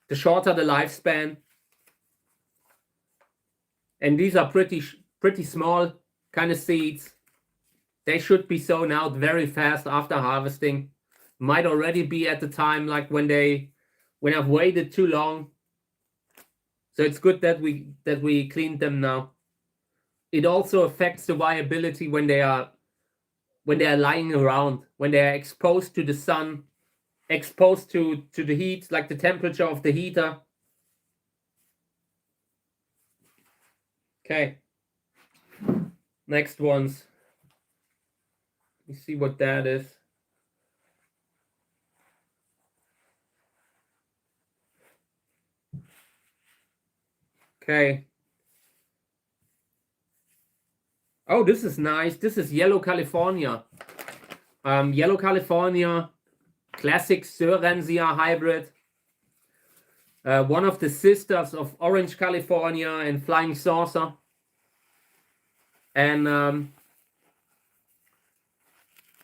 the shorter the lifespan. And these are pretty small kind of seeds. They should be sown out very fast after harvesting. Might already be at the time like when I've waited too long. So it's good that we cleaned them now. It also affects the viability when they are lying around, when they are exposed to the sun, exposed to the heat, like the temperature of the heater. Okay. Next ones. Let me see what that is. Okay. Oh, this is nice. This is Yellow California. Yellow California, classic Sörensia hybrid. One of the sisters of Orange California and Flying Saucer. And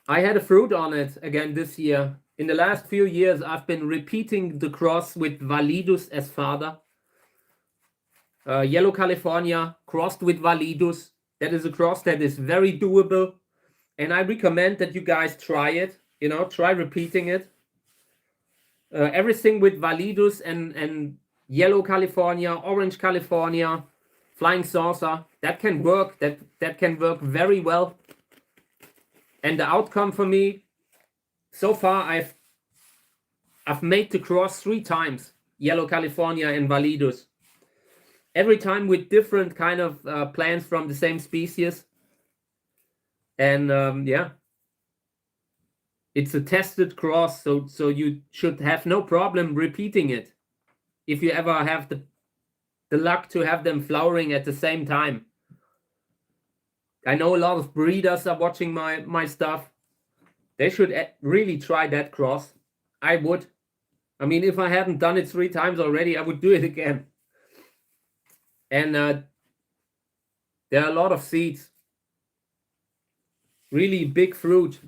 I had a fruit on it again this year. In the last few years, I've been repeating the cross with Validus as father. Yellow California crossed with Validus. That is a cross that is very doable. And I recommend that you guys try it. You know, try repeating it. Everything with Validus and Yellow California, Orange California, Flying Saucer, that can work. That can work very well. And the outcome for me, so far, I've made the cross 3 times, Yellow California and Validus. Every time with different kind of plants from the same species. And yeah, it's a tested cross, so you should have no problem repeating it if you ever have the luck to have them flowering at the same time. I know a lot of breeders are watching my stuff. They should really try that cross. I would. I mean, if I hadn't done it 3 times already, I would do it again. And there are a lot of seeds. Really big fruit.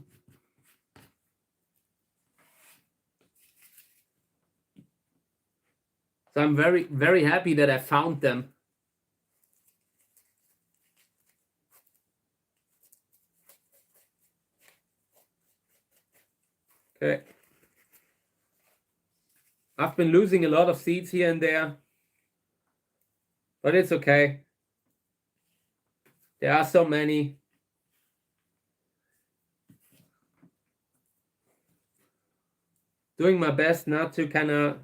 So I'm very, very happy that I found them. Okay. I've been losing a lot of seeds here and there, but it's okay. There are so many. doing my best not to kind of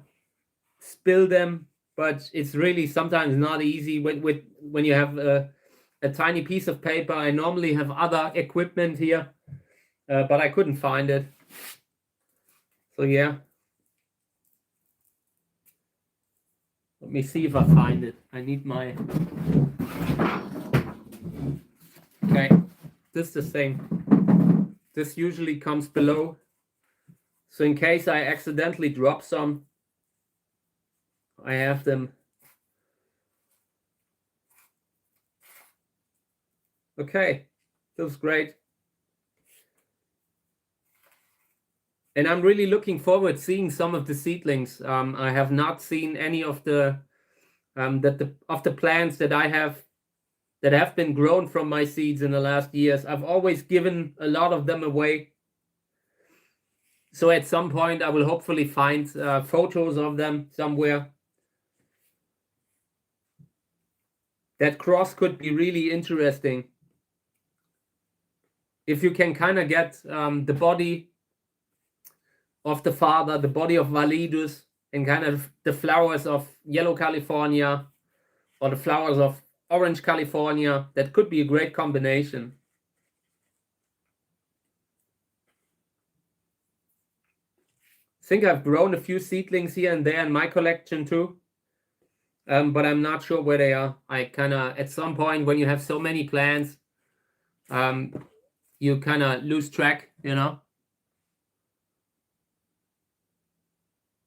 spill them, but it's really sometimes not easy when you have a tiny piece of paper. I normally have other equipment here, but I couldn't find it. So yeah. Let me see if I find it. I need my... Okay, this is the same. This usually comes below. So in case I accidentally drop some, I have them. Okay, feels great. And I'm really looking forward to seeing some of the seedlings. I have not seen any of the plants that I have that have been grown from my seeds in the last years. I've always given a lot of them away. So at some point I will hopefully find photos of them somewhere. That cross could be really interesting. If you can kind of get the body of the father, the body of Validus, and kind of the flowers of yellow California or the flowers of orange California, that could be a great combination. I think I've grown a few seedlings here and there in my collection too, but I'm not sure where they are. I kind of, at some point when you have so many plants, you kind of lose track, you know.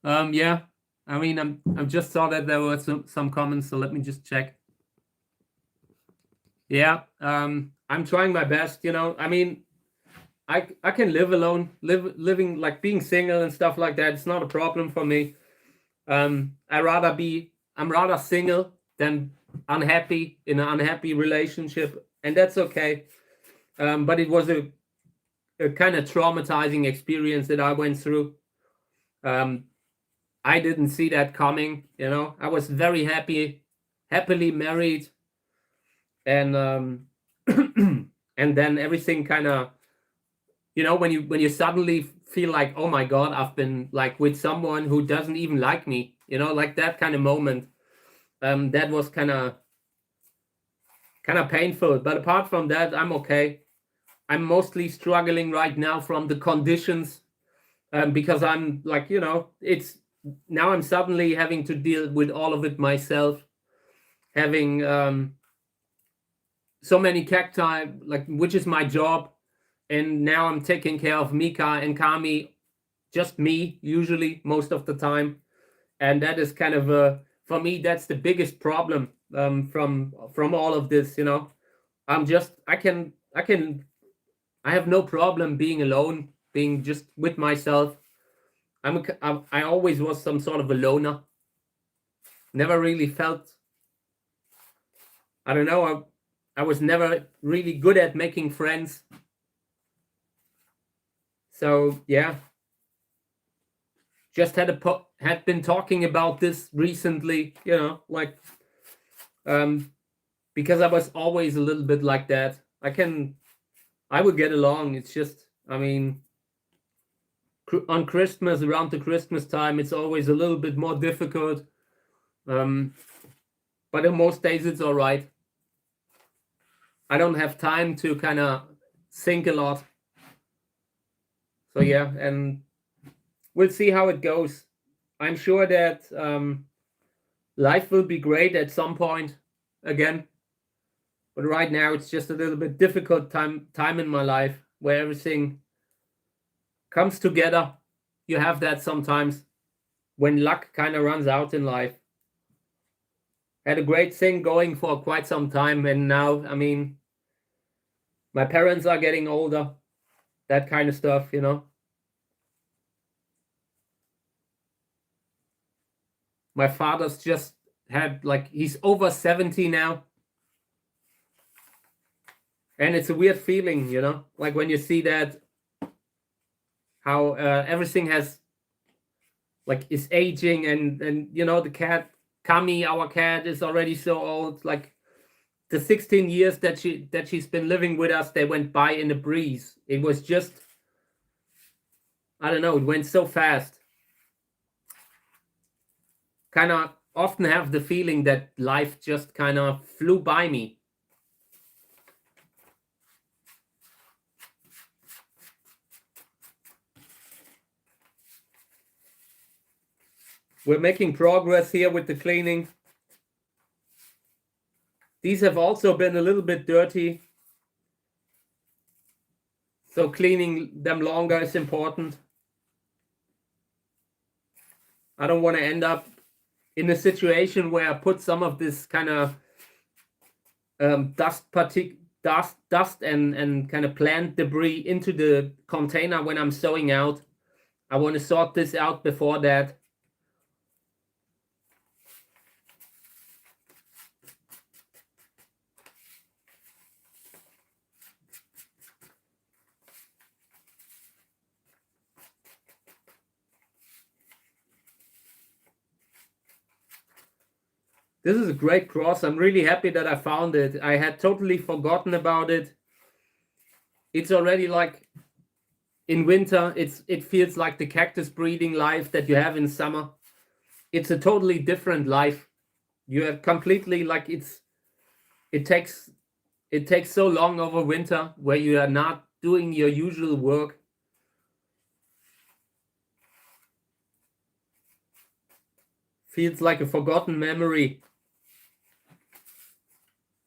Yeah, I mean, I just saw that there were some comments, so let me just check. Yeah, I'm trying my best, you know. I mean, I can live alone, living like being single and stuff like that. It's not a problem for me. I'm rather single than unhappy in an unhappy relationship, and that's okay. But it was a kind of traumatizing experience that I went through. I didn't see that coming, you know. I was very happily married, and and then everything kind of, you know, when you suddenly feel like, oh my God, I've been like with someone who doesn't even like me, you know, like that kind of moment. That was kind of painful. But apart from that, I'm okay. I'm mostly struggling right now from the conditions, because I'm like, you know, it's now I'm suddenly having to deal with all of it myself, having so many cacti, like, which is my job. And now I'm taking care of Mika and Kami, just me, usually, most of the time. And that is kind of, for me, that's the biggest problem from all of this, you know. I have no problem being alone, being just with myself. I always was some sort of a loner. Never really felt, I don't know, I was never really good at making friends. So yeah, just had been talking about this recently, you know, like, because I was always a little bit like that. I would get along. It's just, I mean, on Christmas, around the Christmas time, it's always a little bit more difficult. But in most days, it's all right. I don't have time to kind of think a lot. So yeah, and we'll see how it goes. I'm sure that life will be great at some point again. But right now, it's just a little bit difficult time in my life where everything comes together. You have that sometimes when luck kind of runs out in life. Had a great thing going for quite some time, and now, I mean, my parents are getting older, that kind of stuff, you know. My father's just had, like, he's over 70 now. And it's a weird feeling, you know, like when you see that, how everything has, like, is aging, and you know, the cat, Kami, our cat, is already so old. Like, the 16 years that she's been living with us, they went by in a breeze. It was just, I don't know, it went so fast. kind of often have the feeling that life just kind of flew by me. We're making progress here with the cleaning. These have also been a little bit dirty, so cleaning them longer is important. I don't want to end up in a situation where I put some of this kind of dust and kind of plant debris into the container when I'm sowing out. I want to sort this out before that. This is a great cross. I'm really happy that I found it. I had totally forgotten about it. It's already like in winter. It feels like the cactus breeding life that you have in summer. It's a totally different life. You have completely like it takes so long over winter where you are not doing your usual work. Feels like a forgotten memory.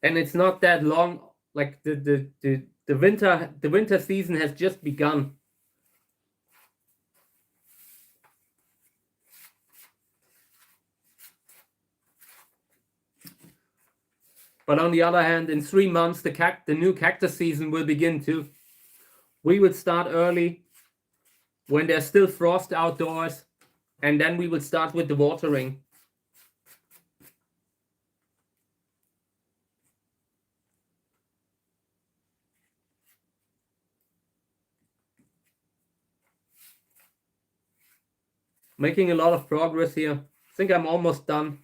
And it's not that long, like the winter season has just begun. But on the other hand, in 3 months, the new cactus season will begin too. We will start early when there's still frost outdoors, and then we will start with the watering. Making a lot of progress here. I think I'm almost done.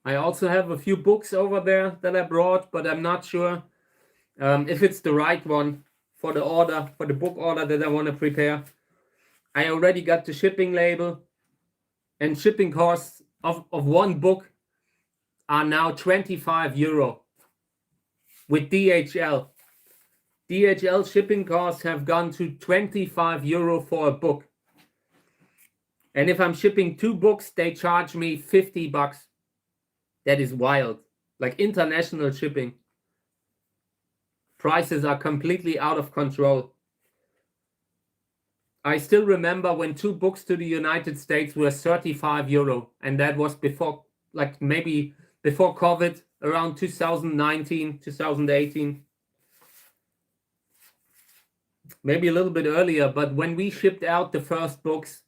I also have a few books over there that I brought, but I'm not sure if it's the right one for the book order that I want to prepare. I already got the shipping label, and shipping costs of one book are now 25 euro with DHL. DHL shipping costs have gone to 25 euro for a book. And if I'm shipping 2 books, they charge me 50 bucks. That is wild. Like international shipping. Prices are completely out of control. I still remember when 2 books to the United States were 35 euro. And that was before, like maybe before COVID, around 2019, 2018. Maybe a little bit earlier, but when we shipped out the first books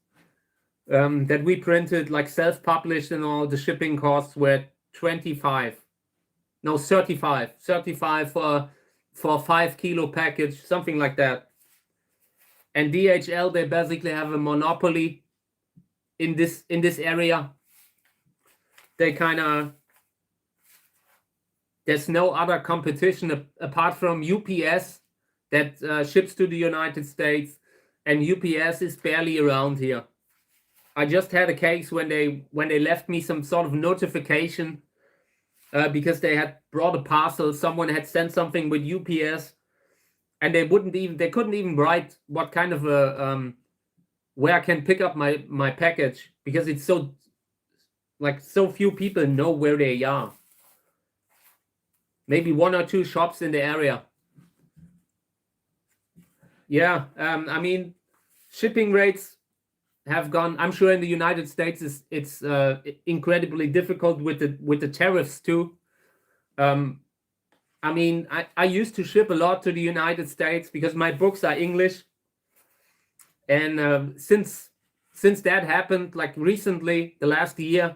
that we printed, like self-published and all, the shipping costs were 35 for a 5 kilo package, something like that. And DHL, they basically have a monopoly in this area. They kind of, there's no other competition apart from UPS that ships to the United States, and UPS is barely around here. I just had a case when they left me some sort of notification because they had brought a parcel. Someone had sent something with UPS, and they couldn't even write what kind of a where I can pick up my package, because it's so few people know where they are. Maybe 1 or 2 shops in the area. Yeah, I mean, shipping rates have gone. I'm sure in the United States it's incredibly difficult with the tariffs too. I mean, I used to ship a lot to the United States because my books are English, and since that happened, like recently, the last year,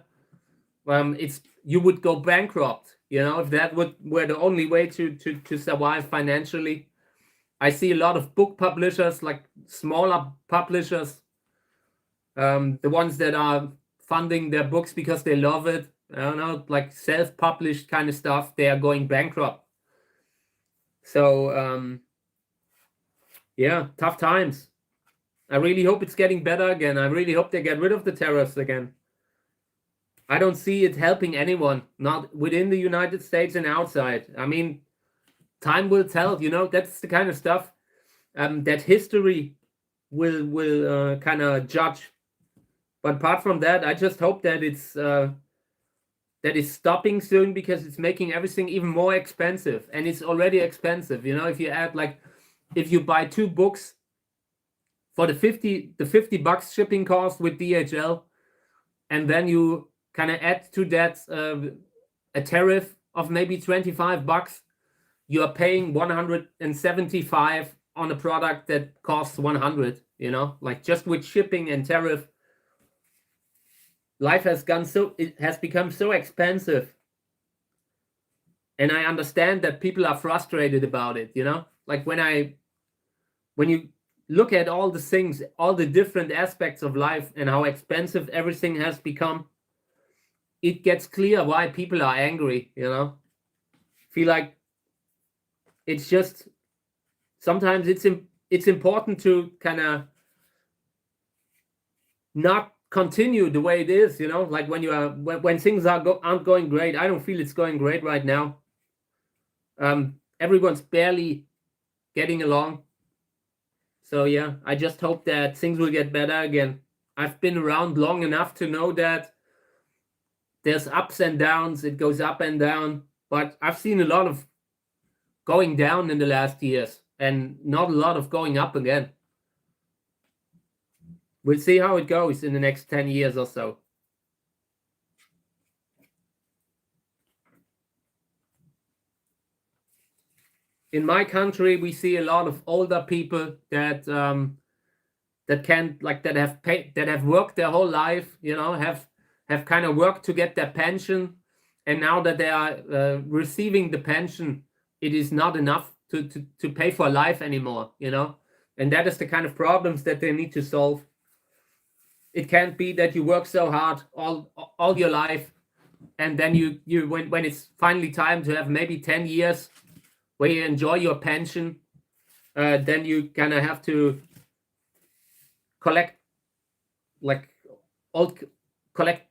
you would go bankrupt. You know, if that were the only way to survive financially. I see a lot of book publishers, like smaller publishers, the ones that are funding their books because they love it. I don't know, like self-published kind of stuff, they are going bankrupt. So yeah, tough times. I really hope it's getting better again. I really hope they get rid of the tariffs again. I don't see it helping anyone, not within the United States and outside. I mean, time will tell, you know, that's the kind of stuff that history will kind of judge. But apart from that, I just hope that it's stopping soon, because it's making everything even more expensive, and it's already expensive. You know, if you add, like, if you buy 2 books for the $50 shipping cost with DHL, and then you kind of add to that a tariff of maybe $25, you are paying $175 on a product that costs $100. You know, like, just with shipping and tariff, life has become so expensive. And I understand that people are frustrated about it, you know, like when you look at all the things, all the different aspects of life and how expensive everything has become, it gets clear why people are angry, you know. Feel like it's just, sometimes it's important to kind of not continue the way it is, you know, like when things aren't going great. I don't feel it's going great right now. Everyone's barely getting along. So yeah, I just hope that things will get better again. I've been around long enough to know that there's ups and downs. It goes up and down, but I've seen a lot of going down in the last years and not a lot of going up again. We'll see how it goes in the next 10 years or so. In my country, we see a lot of older people that have worked their whole life, you know, have kind of worked to get their pension, and now that they are receiving the pension, it is not enough to pay for life anymore, you know, and that is the kind of problems that they need to solve. It can't be that you work so hard all your life, and then you when it's finally time to have maybe 10 years where you enjoy your pension, then you kind of have to collect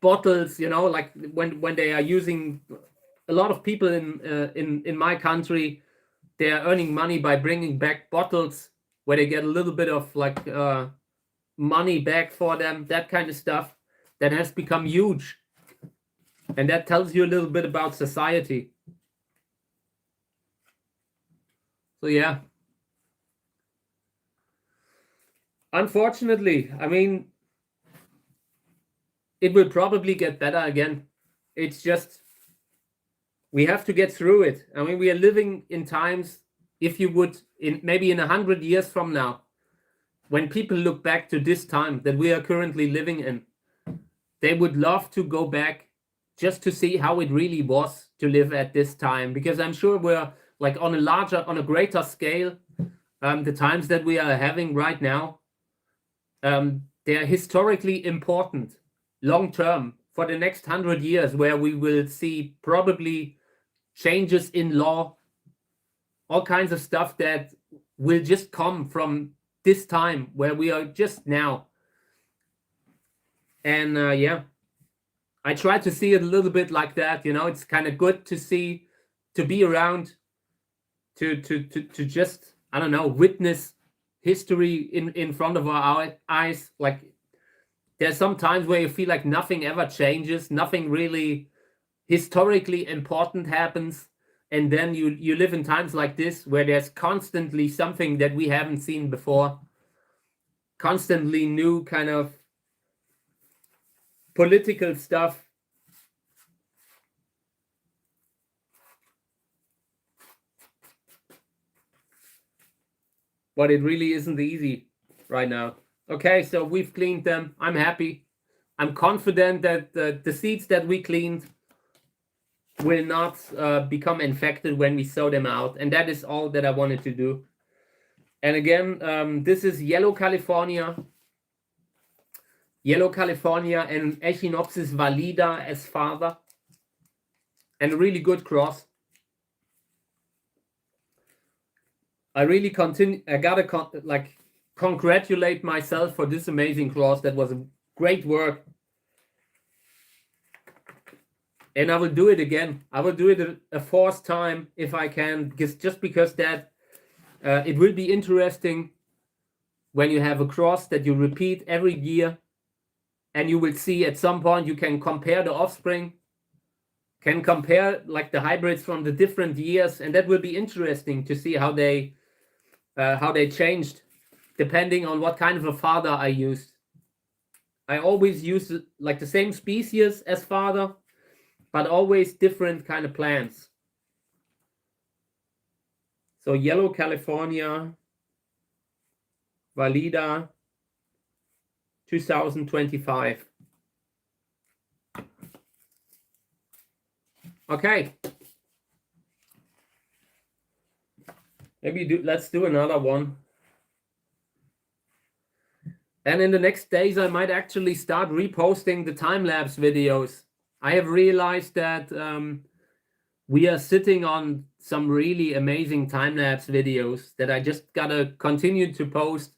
bottles, you know, like when they are using, a lot of people in my country, they are earning money by bringing back bottles where they get a little bit of like money back for them, that kind of stuff that has become huge. And that tells you a little bit about society. So yeah, unfortunately, I mean, it will probably get better again. It's just, we have to get through it. I mean, we are living in times, if you would, maybe in 100 years from now, when people look back to this time that we are currently living in, they would love to go back just to see how it really was to live at this time. Because I'm sure we're like on a greater scale, the times that we are having right now, they are historically important long term for the next 100 years, where we will see probably changes in law, all kinds of stuff that will just come from this time where we are just now. And yeah, I try to see it a little bit like that, you know. It's kind of good to be around, to just, I don't know, witness history in front of our eyes. Like, there's some times where you feel like nothing ever changes, nothing really historically important happens, and then you live in times like this where there's constantly something that we haven't seen before, constantly new kind of political stuff. But it really isn't easy right now. Okay, so we've cleaned them. I'm happy. I'm confident that the seeds that we cleaned will not become infected when we sow them out. And that is all that I wanted to do. And again, this is Yellow California. Yellow California and Echinopsis valida as father. and a really good cross. I really I gotta congratulate myself for this amazing cross. That was a great work. And I will do it again. I will do it a fourth time if I can, just because that it will be interesting when you have a cross that you repeat every year, and you will see at some point you can compare the offspring, can compare like the hybrids from the different years, and that will be interesting to see how they changed depending on what kind of a father I used. I always use like the same species as father, but always different kind of plants. So yellow California, Valida, 2025. Okay. Let's do another one. And in the next days, I might actually start reposting the time-lapse videos. I have realized that we are sitting on some really amazing time-lapse videos that I just gotta continue to post,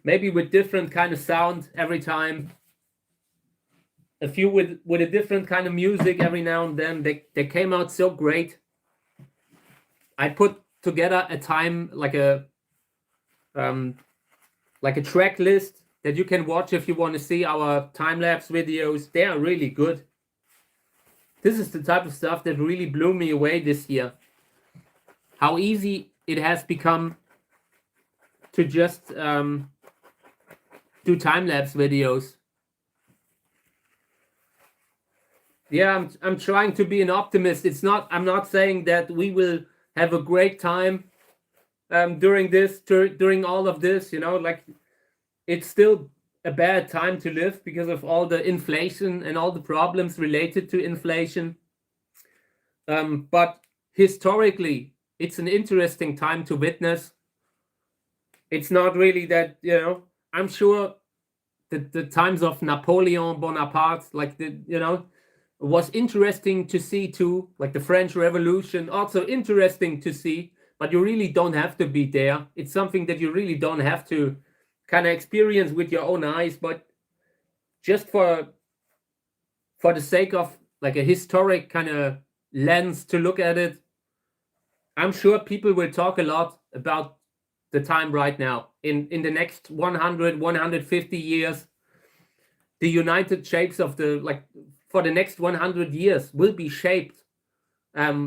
maybe with different kind of sound every time, a few with a different kind of music every now and then. They came out so great. I put together a time like a track list that you can watch if you want to see our time-lapse videos. They are really good. This is the type of stuff that really blew me away this year. How easy it has become to just do time-lapse videos. Yeah, I'm trying to be an optimist. I'm not saying that we will have a great time during all of this, like it's still a bad time to live because of all the inflation and all the problems related to inflation. But historically, it's an interesting time to witness. It's not really that, I'm sure that the times of Napoleon Bonaparte, was interesting to see too, like the French Revolution, also interesting to see, but you really don't have to be there. It's something that you really don't have to kind of experience with your own eyes, but just for the sake of like a historic kind of lens to look at it, I'm sure people will talk a lot about the time right now. In the next 100, 150 years, the united shapes of for the next 100 years will be shaped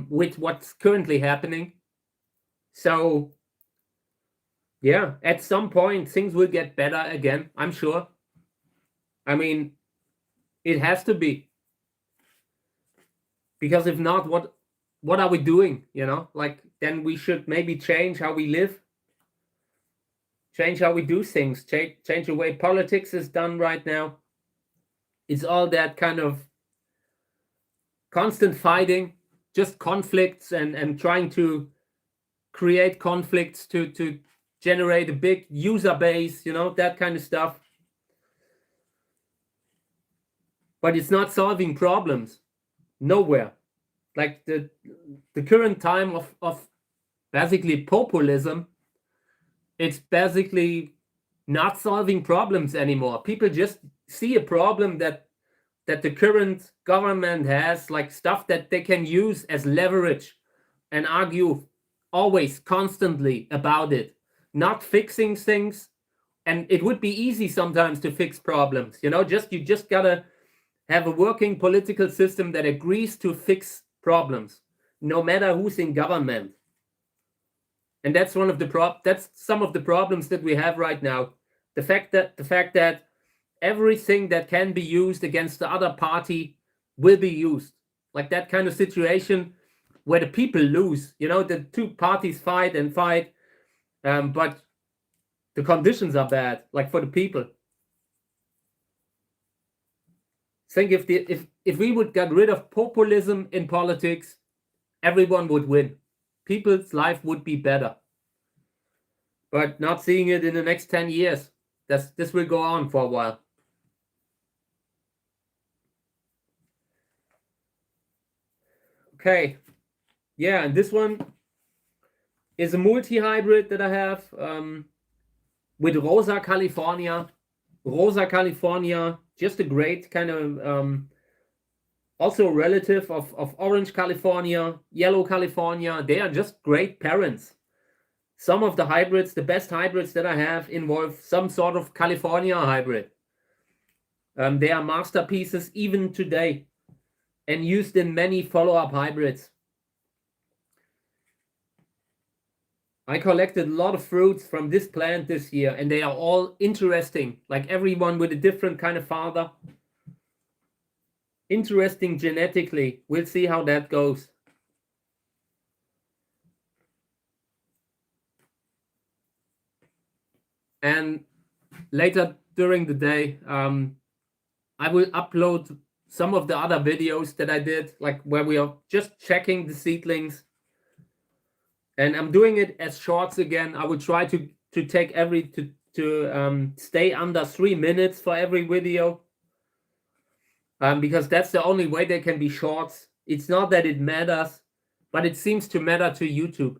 with what's currently happening. So yeah, at some point things will get better again, I'm sure. I mean, it has to be, because if not, what are we doing? Then we should maybe change how we live, change how we do things, change the way politics is done right now. It's all that kind of constant fighting, just conflicts and trying to create conflicts to generate a big user base, that kind of stuff. But it's not solving problems nowhere. Like the current time of basically populism, it's basically not solving problems anymore. People just see a problem that the current government has, like stuff that they can use as leverage and argue always constantly about it, not fixing things. And it would be easy sometimes to fix problems, you just gotta have a working political system that agrees to fix problems, no matter who's in government. And that's that's some of the problems that we have right now. The fact that everything that can be used against the other party will be used. Like that kind of situation where the people lose, the two parties fight and fight, but the conditions are bad, like for the people. Think if we would get rid of populism in politics, everyone would win. People's life would be better. But not seeing it in the next 10 years. This will go on for a while. Okay, yeah, and this one is a multi-hybrid that I have with Rosa California. Rosa California, just a great kind of also a relative of Orange California, Yellow California. They are just great parents. Some of the hybrids, the best hybrids that I have, involve some sort of California hybrid. They are masterpieces even today and used in many follow-up hybrids. I collected a lot of fruits from this plant this year, and they are all interesting, like everyone with a different kind of father. Interesting genetically. We'll see how that goes. And later during the day, I will upload some of the other videos that I did, like where we are just checking the seedlings. And I'm doing it as shorts again. I will try to take stay under 3 minutes for every video. Because that's the only way they can be shorts. It's not that it matters, but it seems to matter to YouTube.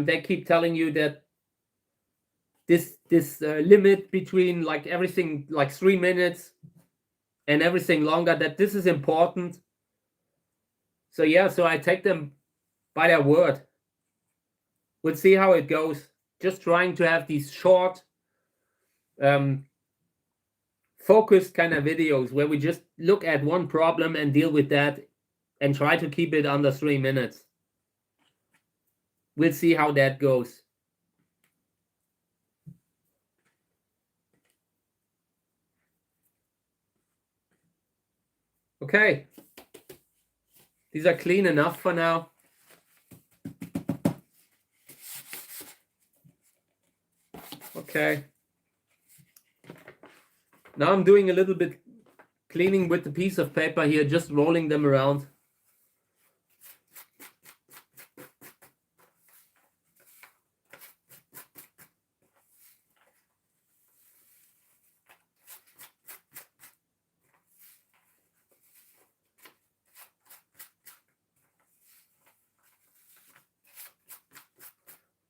They keep telling you that this limit between like everything like 3 minutes and everything longer, that this is important. So yeah, so I take them by their word. We'll see how it goes. Just trying to have these short, focused kind of videos where we just look at one problem and deal with that and try to keep it under 3 minutes. We'll see how that goes. Okay. These are clean enough for now. Okay. Now I'm doing a little bit cleaning with the piece of paper here, just rolling them around.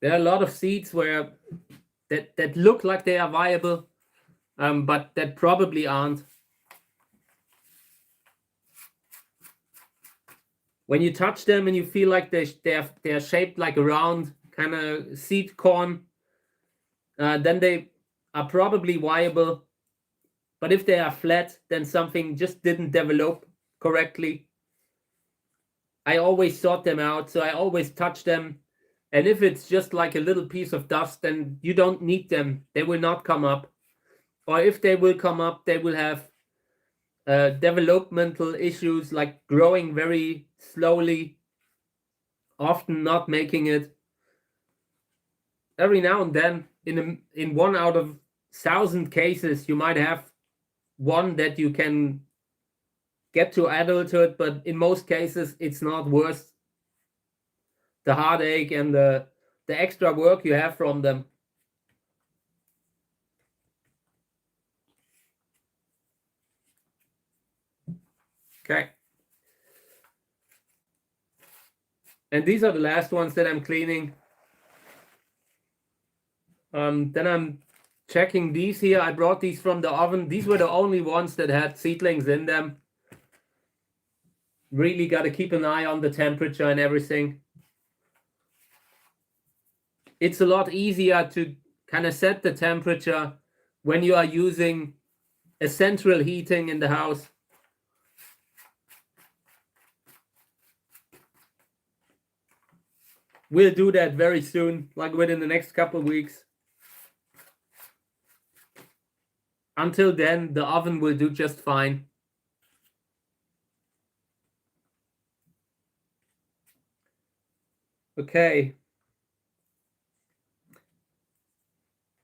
There are a lot of seeds where that look like they are viable, but that probably aren't. When you touch them and you feel like they're shaped like a round kind of seed corn, then they are probably viable. But if they are flat, then something just didn't develop correctly. I always sort them out, so I always touch them. And if it's just like a little piece of dust, then you don't need them. They will not come up. Or if they will come up, they will have developmental issues like growing very slowly, often not making it. Every now and then, in 1 out of 1,000 cases, you might have one that you can get to adulthood, but in most cases, it's not worth the heartache and the extra work you have from them. Okay. And these are the last ones that I'm cleaning. Then I'm checking these here. I brought these from the oven. These were the only ones that had seedlings in them. Really got to keep an eye on the temperature and everything. It's a lot easier to kind of set the temperature when you are using a central heating in the house. We'll do that very soon, like within the next couple of weeks. Until then, the oven will do just fine. Okay.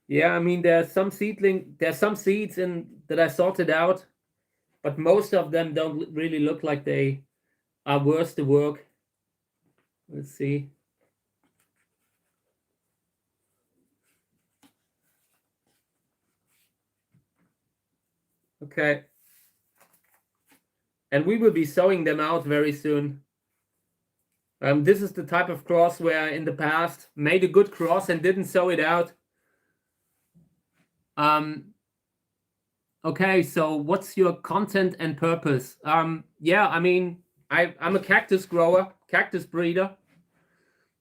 Yeah, I mean, there's some seeds in that I sorted out, but most of them don't really look like they are worth the work. Let's see. Okay. And we will be sowing them out very soon. This is the type of cross where in the past made a good cross and didn't sow it out. Okay, so what's your content and purpose? Yeah, I mean, I'm a cactus grower, cactus breeder,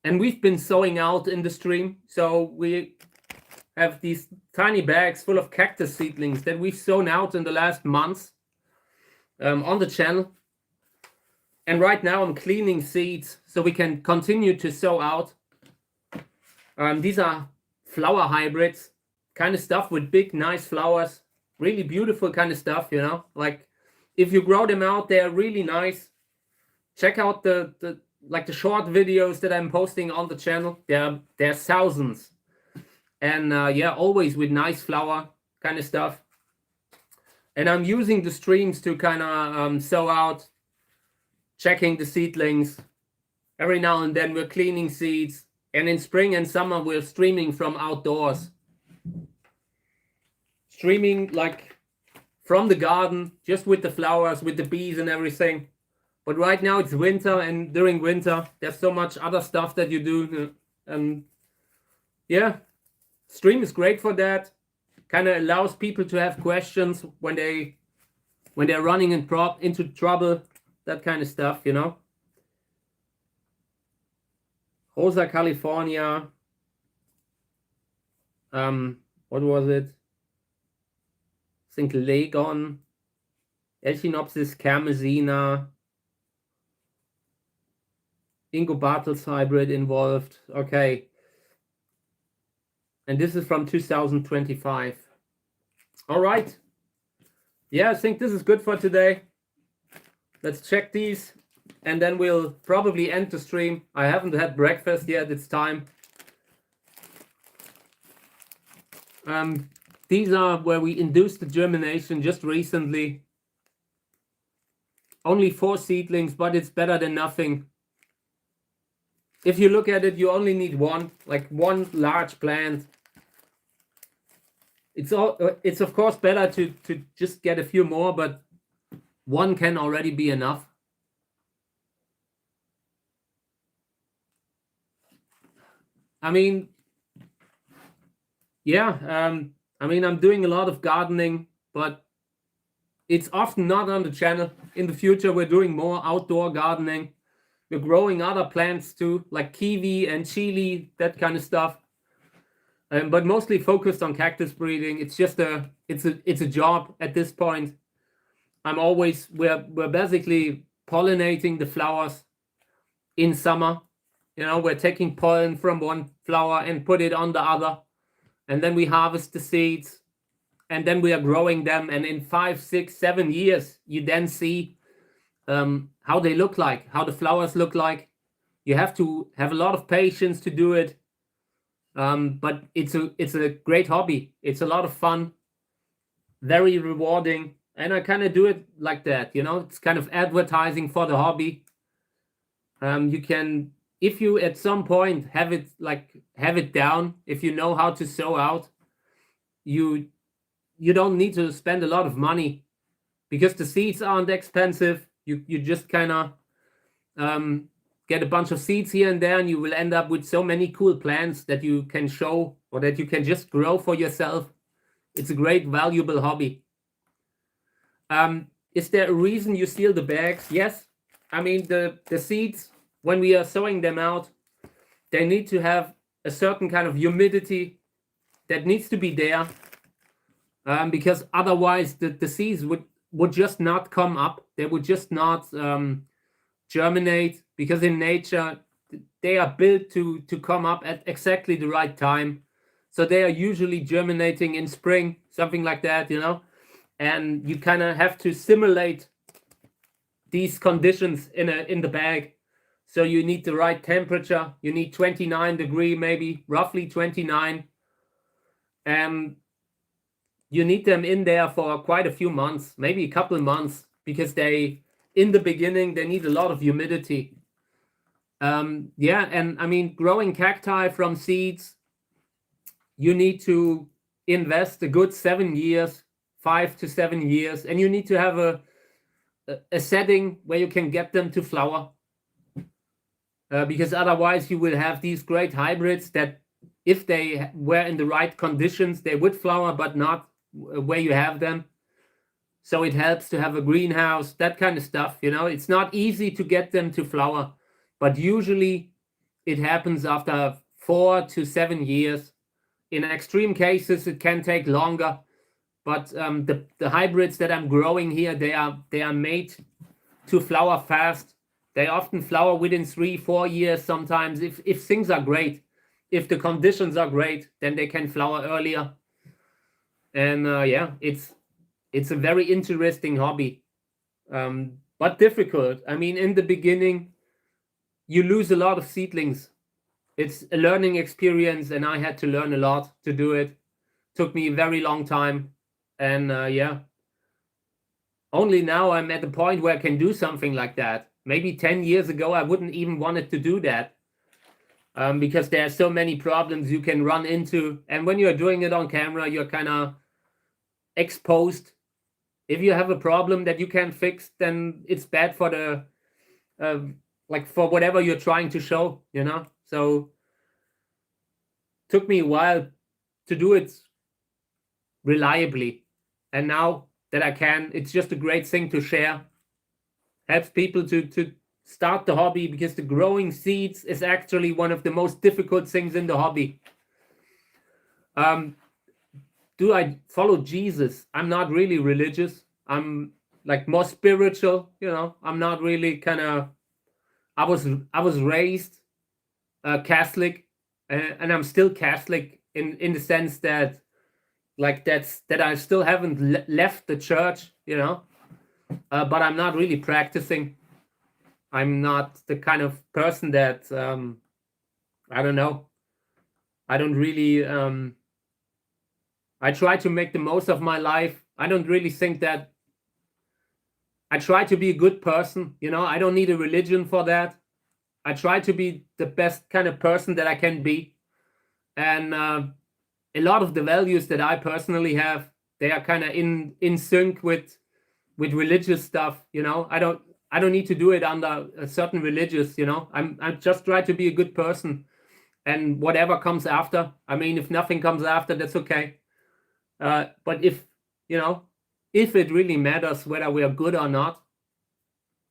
and we've been sowing out in the stream. So we have these tiny bags full of cactus seedlings that we've sown out in the last months on the channel. And right now I'm cleaning seeds so we can continue to sow out. These are flower hybrids, kind of stuff with big, nice flowers. Really beautiful kind of stuff, you know. Like if you grow them out, they're really nice. Check out the short videos that I'm posting on the channel. There thousands. And yeah, always with nice flower kind of stuff. And I'm using the streams to kind of sow out, checking the seedlings. Every now and then we're cleaning seeds. And in spring and summer, we're streaming from outdoors. Streaming like from the garden, just with the flowers, with the bees and everything. But right now it's winter, and during winter, there's so much other stuff that you do. Yeah, stream is great for that. Kind of allows people to have questions when they're running into trouble, that kind of stuff, you know. Rosa California. What was it? I think Legon. Echinopsis carmesina. Ingobatus hybrid involved. Okay. And this is from 2025. All right. Yeah, I think this is good for today. Let's check these. And then we'll probably end the stream. I haven't had breakfast yet. It's time. These are where we induced the germination just recently. Only 4 seedlings, but it's better than nothing. If you look at it, you only need one large plant. It's of course better to just get a few more, but one can already be enough. I mean, yeah, I mean, I'm doing a lot of gardening, but it's often not on the channel. In the future, we're doing more outdoor gardening. We're growing other plants too, like kiwi and chili, that kind of stuff. But mostly focused on cactus breeding. It's just it's a job at this point. We're basically pollinating the flowers in summer. You know, we're taking pollen from one flower and put it on the other. And then we harvest the seeds. And then we are growing them. And in 5, 6, 7 years, you then see how they look like, how the flowers look like. You have to have a lot of patience to do it. But it's a great hobby. It's a lot of fun. Very rewarding. And I kind of do it like that, you know. It's kind of advertising for the hobby. You can... If you at some point have it down, if you know how to sow out, you don't need to spend a lot of money because the seeds aren't expensive. You just kind of get a bunch of seeds here and there, and you will end up with so many cool plants that you can show or that you can just grow for yourself. It's a great, valuable hobby. Is there a reason you seal the bags? Yes. I mean, the seeds, when we are sowing them out, they need to have a certain kind of humidity that needs to be there, because otherwise the seeds would just not come up. They would just not germinate, because in nature they are built to come up at exactly the right time. So they are usually germinating in spring, something like that, you know. And you kind of have to simulate these conditions in the bag. So you need the right temperature. You need 29 degree, maybe roughly 29. And you need them in there for quite a few months, maybe a couple of months, because in the beginning, they need a lot of humidity. Yeah, and I mean, growing cacti from seeds, you need to invest a good 7 years, 5 to 7 years, and you need to have a setting where you can get them to flower. because otherwise you will have these great hybrids that if they were in the right conditions, they would flower, but not where you have them. So it helps to have a greenhouse, that kind of stuff. It's not easy to get them to flower, but usually it happens after 4 to 7 years. In extreme cases, it can take longer, but the hybrids that I'm growing here, they are made to flower fast. They often flower within 3-4 years sometimes. If things are great, if the conditions are great, then they can flower earlier. And yeah, it's a very interesting hobby, but difficult. I mean, in the beginning, you lose a lot of seedlings. It's a learning experience, and I had to learn a lot to do it. Took me a very long time, and yeah. Only now I'm at the point where I can do something like that. Maybe 10 years ago, I wouldn't even wanted to do that, because there are so many problems you can run into. And when you're doing it on camera, you're kind of exposed. If you have a problem that you can't fix, then it's bad for the, like for whatever you're trying to show, So took me a while to do it reliably. And now that I can, it's just a great thing to share. Helps people to start the hobby, because the growing seeds is actually one of the most difficult things in the hobby. Do I follow Jesus? I'm not really religious. I'm like more spiritual, I'm not really I was raised Catholic, and I'm still Catholic in the sense that that I still haven't left the church, but I'm not really practicing. I'm not the kind of person that I don't know. I don't really I try to make the most of my life. I don't really think that I try to be a good person, I don't need a religion for that. I try to be the best kind of person that I can be. And a lot of the values that I personally have, they are kind of in sync with religious stuff, I don't need to do it under a certain religious, I'm just try to be a good person, and whatever comes after, I mean, if nothing comes after, that's okay. But if it really matters whether we are good or not,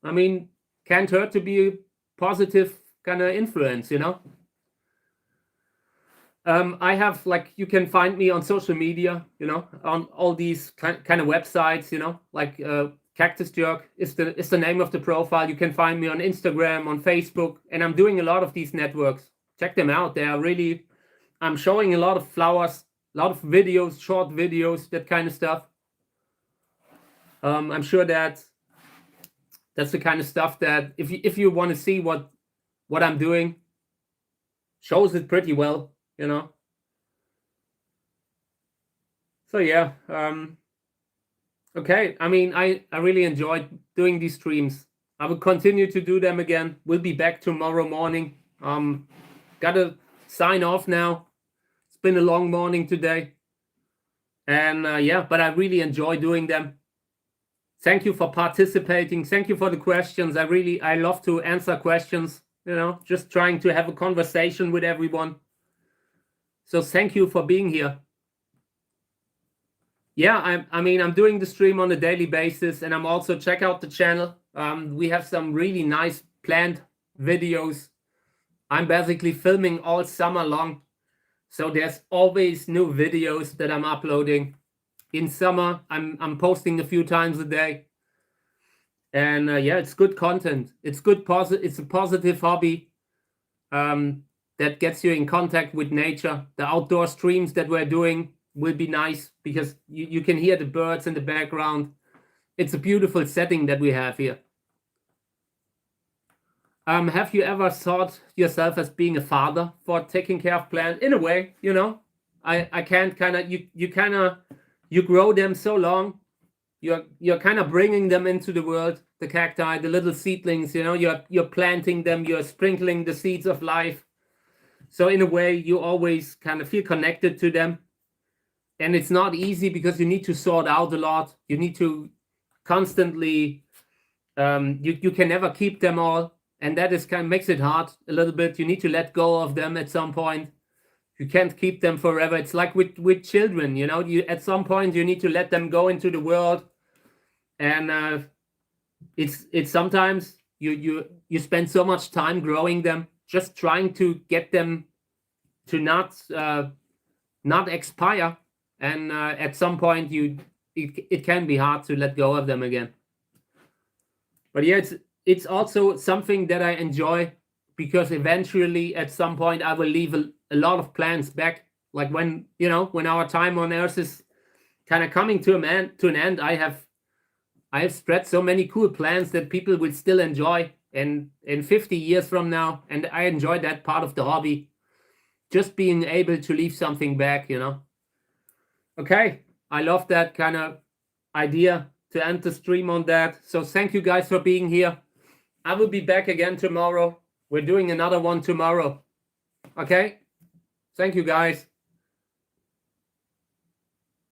I mean, can't hurt to be a positive kind of influence, I have, you can find me on social media, on all these kind of websites, like cactusjerk is the name of the profile. You can find me on Instagram, on Facebook, and I'm doing a lot of these networks. Check them out. They are really, I'm showing a lot of flowers, a lot of videos, short videos, that kind of stuff. I'm sure that's the kind of stuff that if you want to see what I'm doing, shows it pretty well, So yeah, okay. I mean, I really enjoyed doing these streams. I will continue to do them again. We'll be back tomorrow morning. Gotta sign off now. It's been a long morning today. And yeah, but I really enjoy doing them. Thank you for participating. Thank you for the questions. I love to answer questions, just trying to have a conversation with everyone. So thank you for being here. Yeah, I mean, I'm doing the stream on a daily basis, and I'm also, check out the channel. We have some really nice planned videos. I'm basically filming all summer long. So there's always new videos that I'm uploading. In summer, I'm posting a few times a day. And yeah, it's good content. It's good. It's a positive hobby that gets you in contact with nature. The outdoor streams that we're doing will be nice because you can hear the birds in the background. It's a beautiful setting that we have here. Have you ever thought yourself as being a father for taking care of plants? In a way, I can't you grow them so long. You're kind of bringing them into the world, the cacti, the little seedlings, you're planting them, you're sprinkling the seeds of life. So in a way, you always kind of feel connected to them. And it's not easy because you need to sort out a lot. You need to constantly, you can never keep them all. and that is kind of makes it hard a little bit. You need to let go of them at some point. You can't keep them forever. It's like with children, you know, you at some point you need to let them go into the world, and it's sometimes you spend so much time growing them, just trying to get them to not expire, and at some point it can be hard to let go of them again. But yeah, it's also something that I enjoy, because eventually at some point I will leave a lot of plants back. Like when, you know, when our time on Earth is kind of coming to an end, I have spread so many cool plants that people will still enjoy in 50 years from now. And I enjoy that part of the hobby, just being able to leave something back, you know. Okay, I love that kind of idea to end the stream on that. So thank you guys for being here. I will be back again tomorrow. We're doing another one tomorrow. Okay, thank you guys.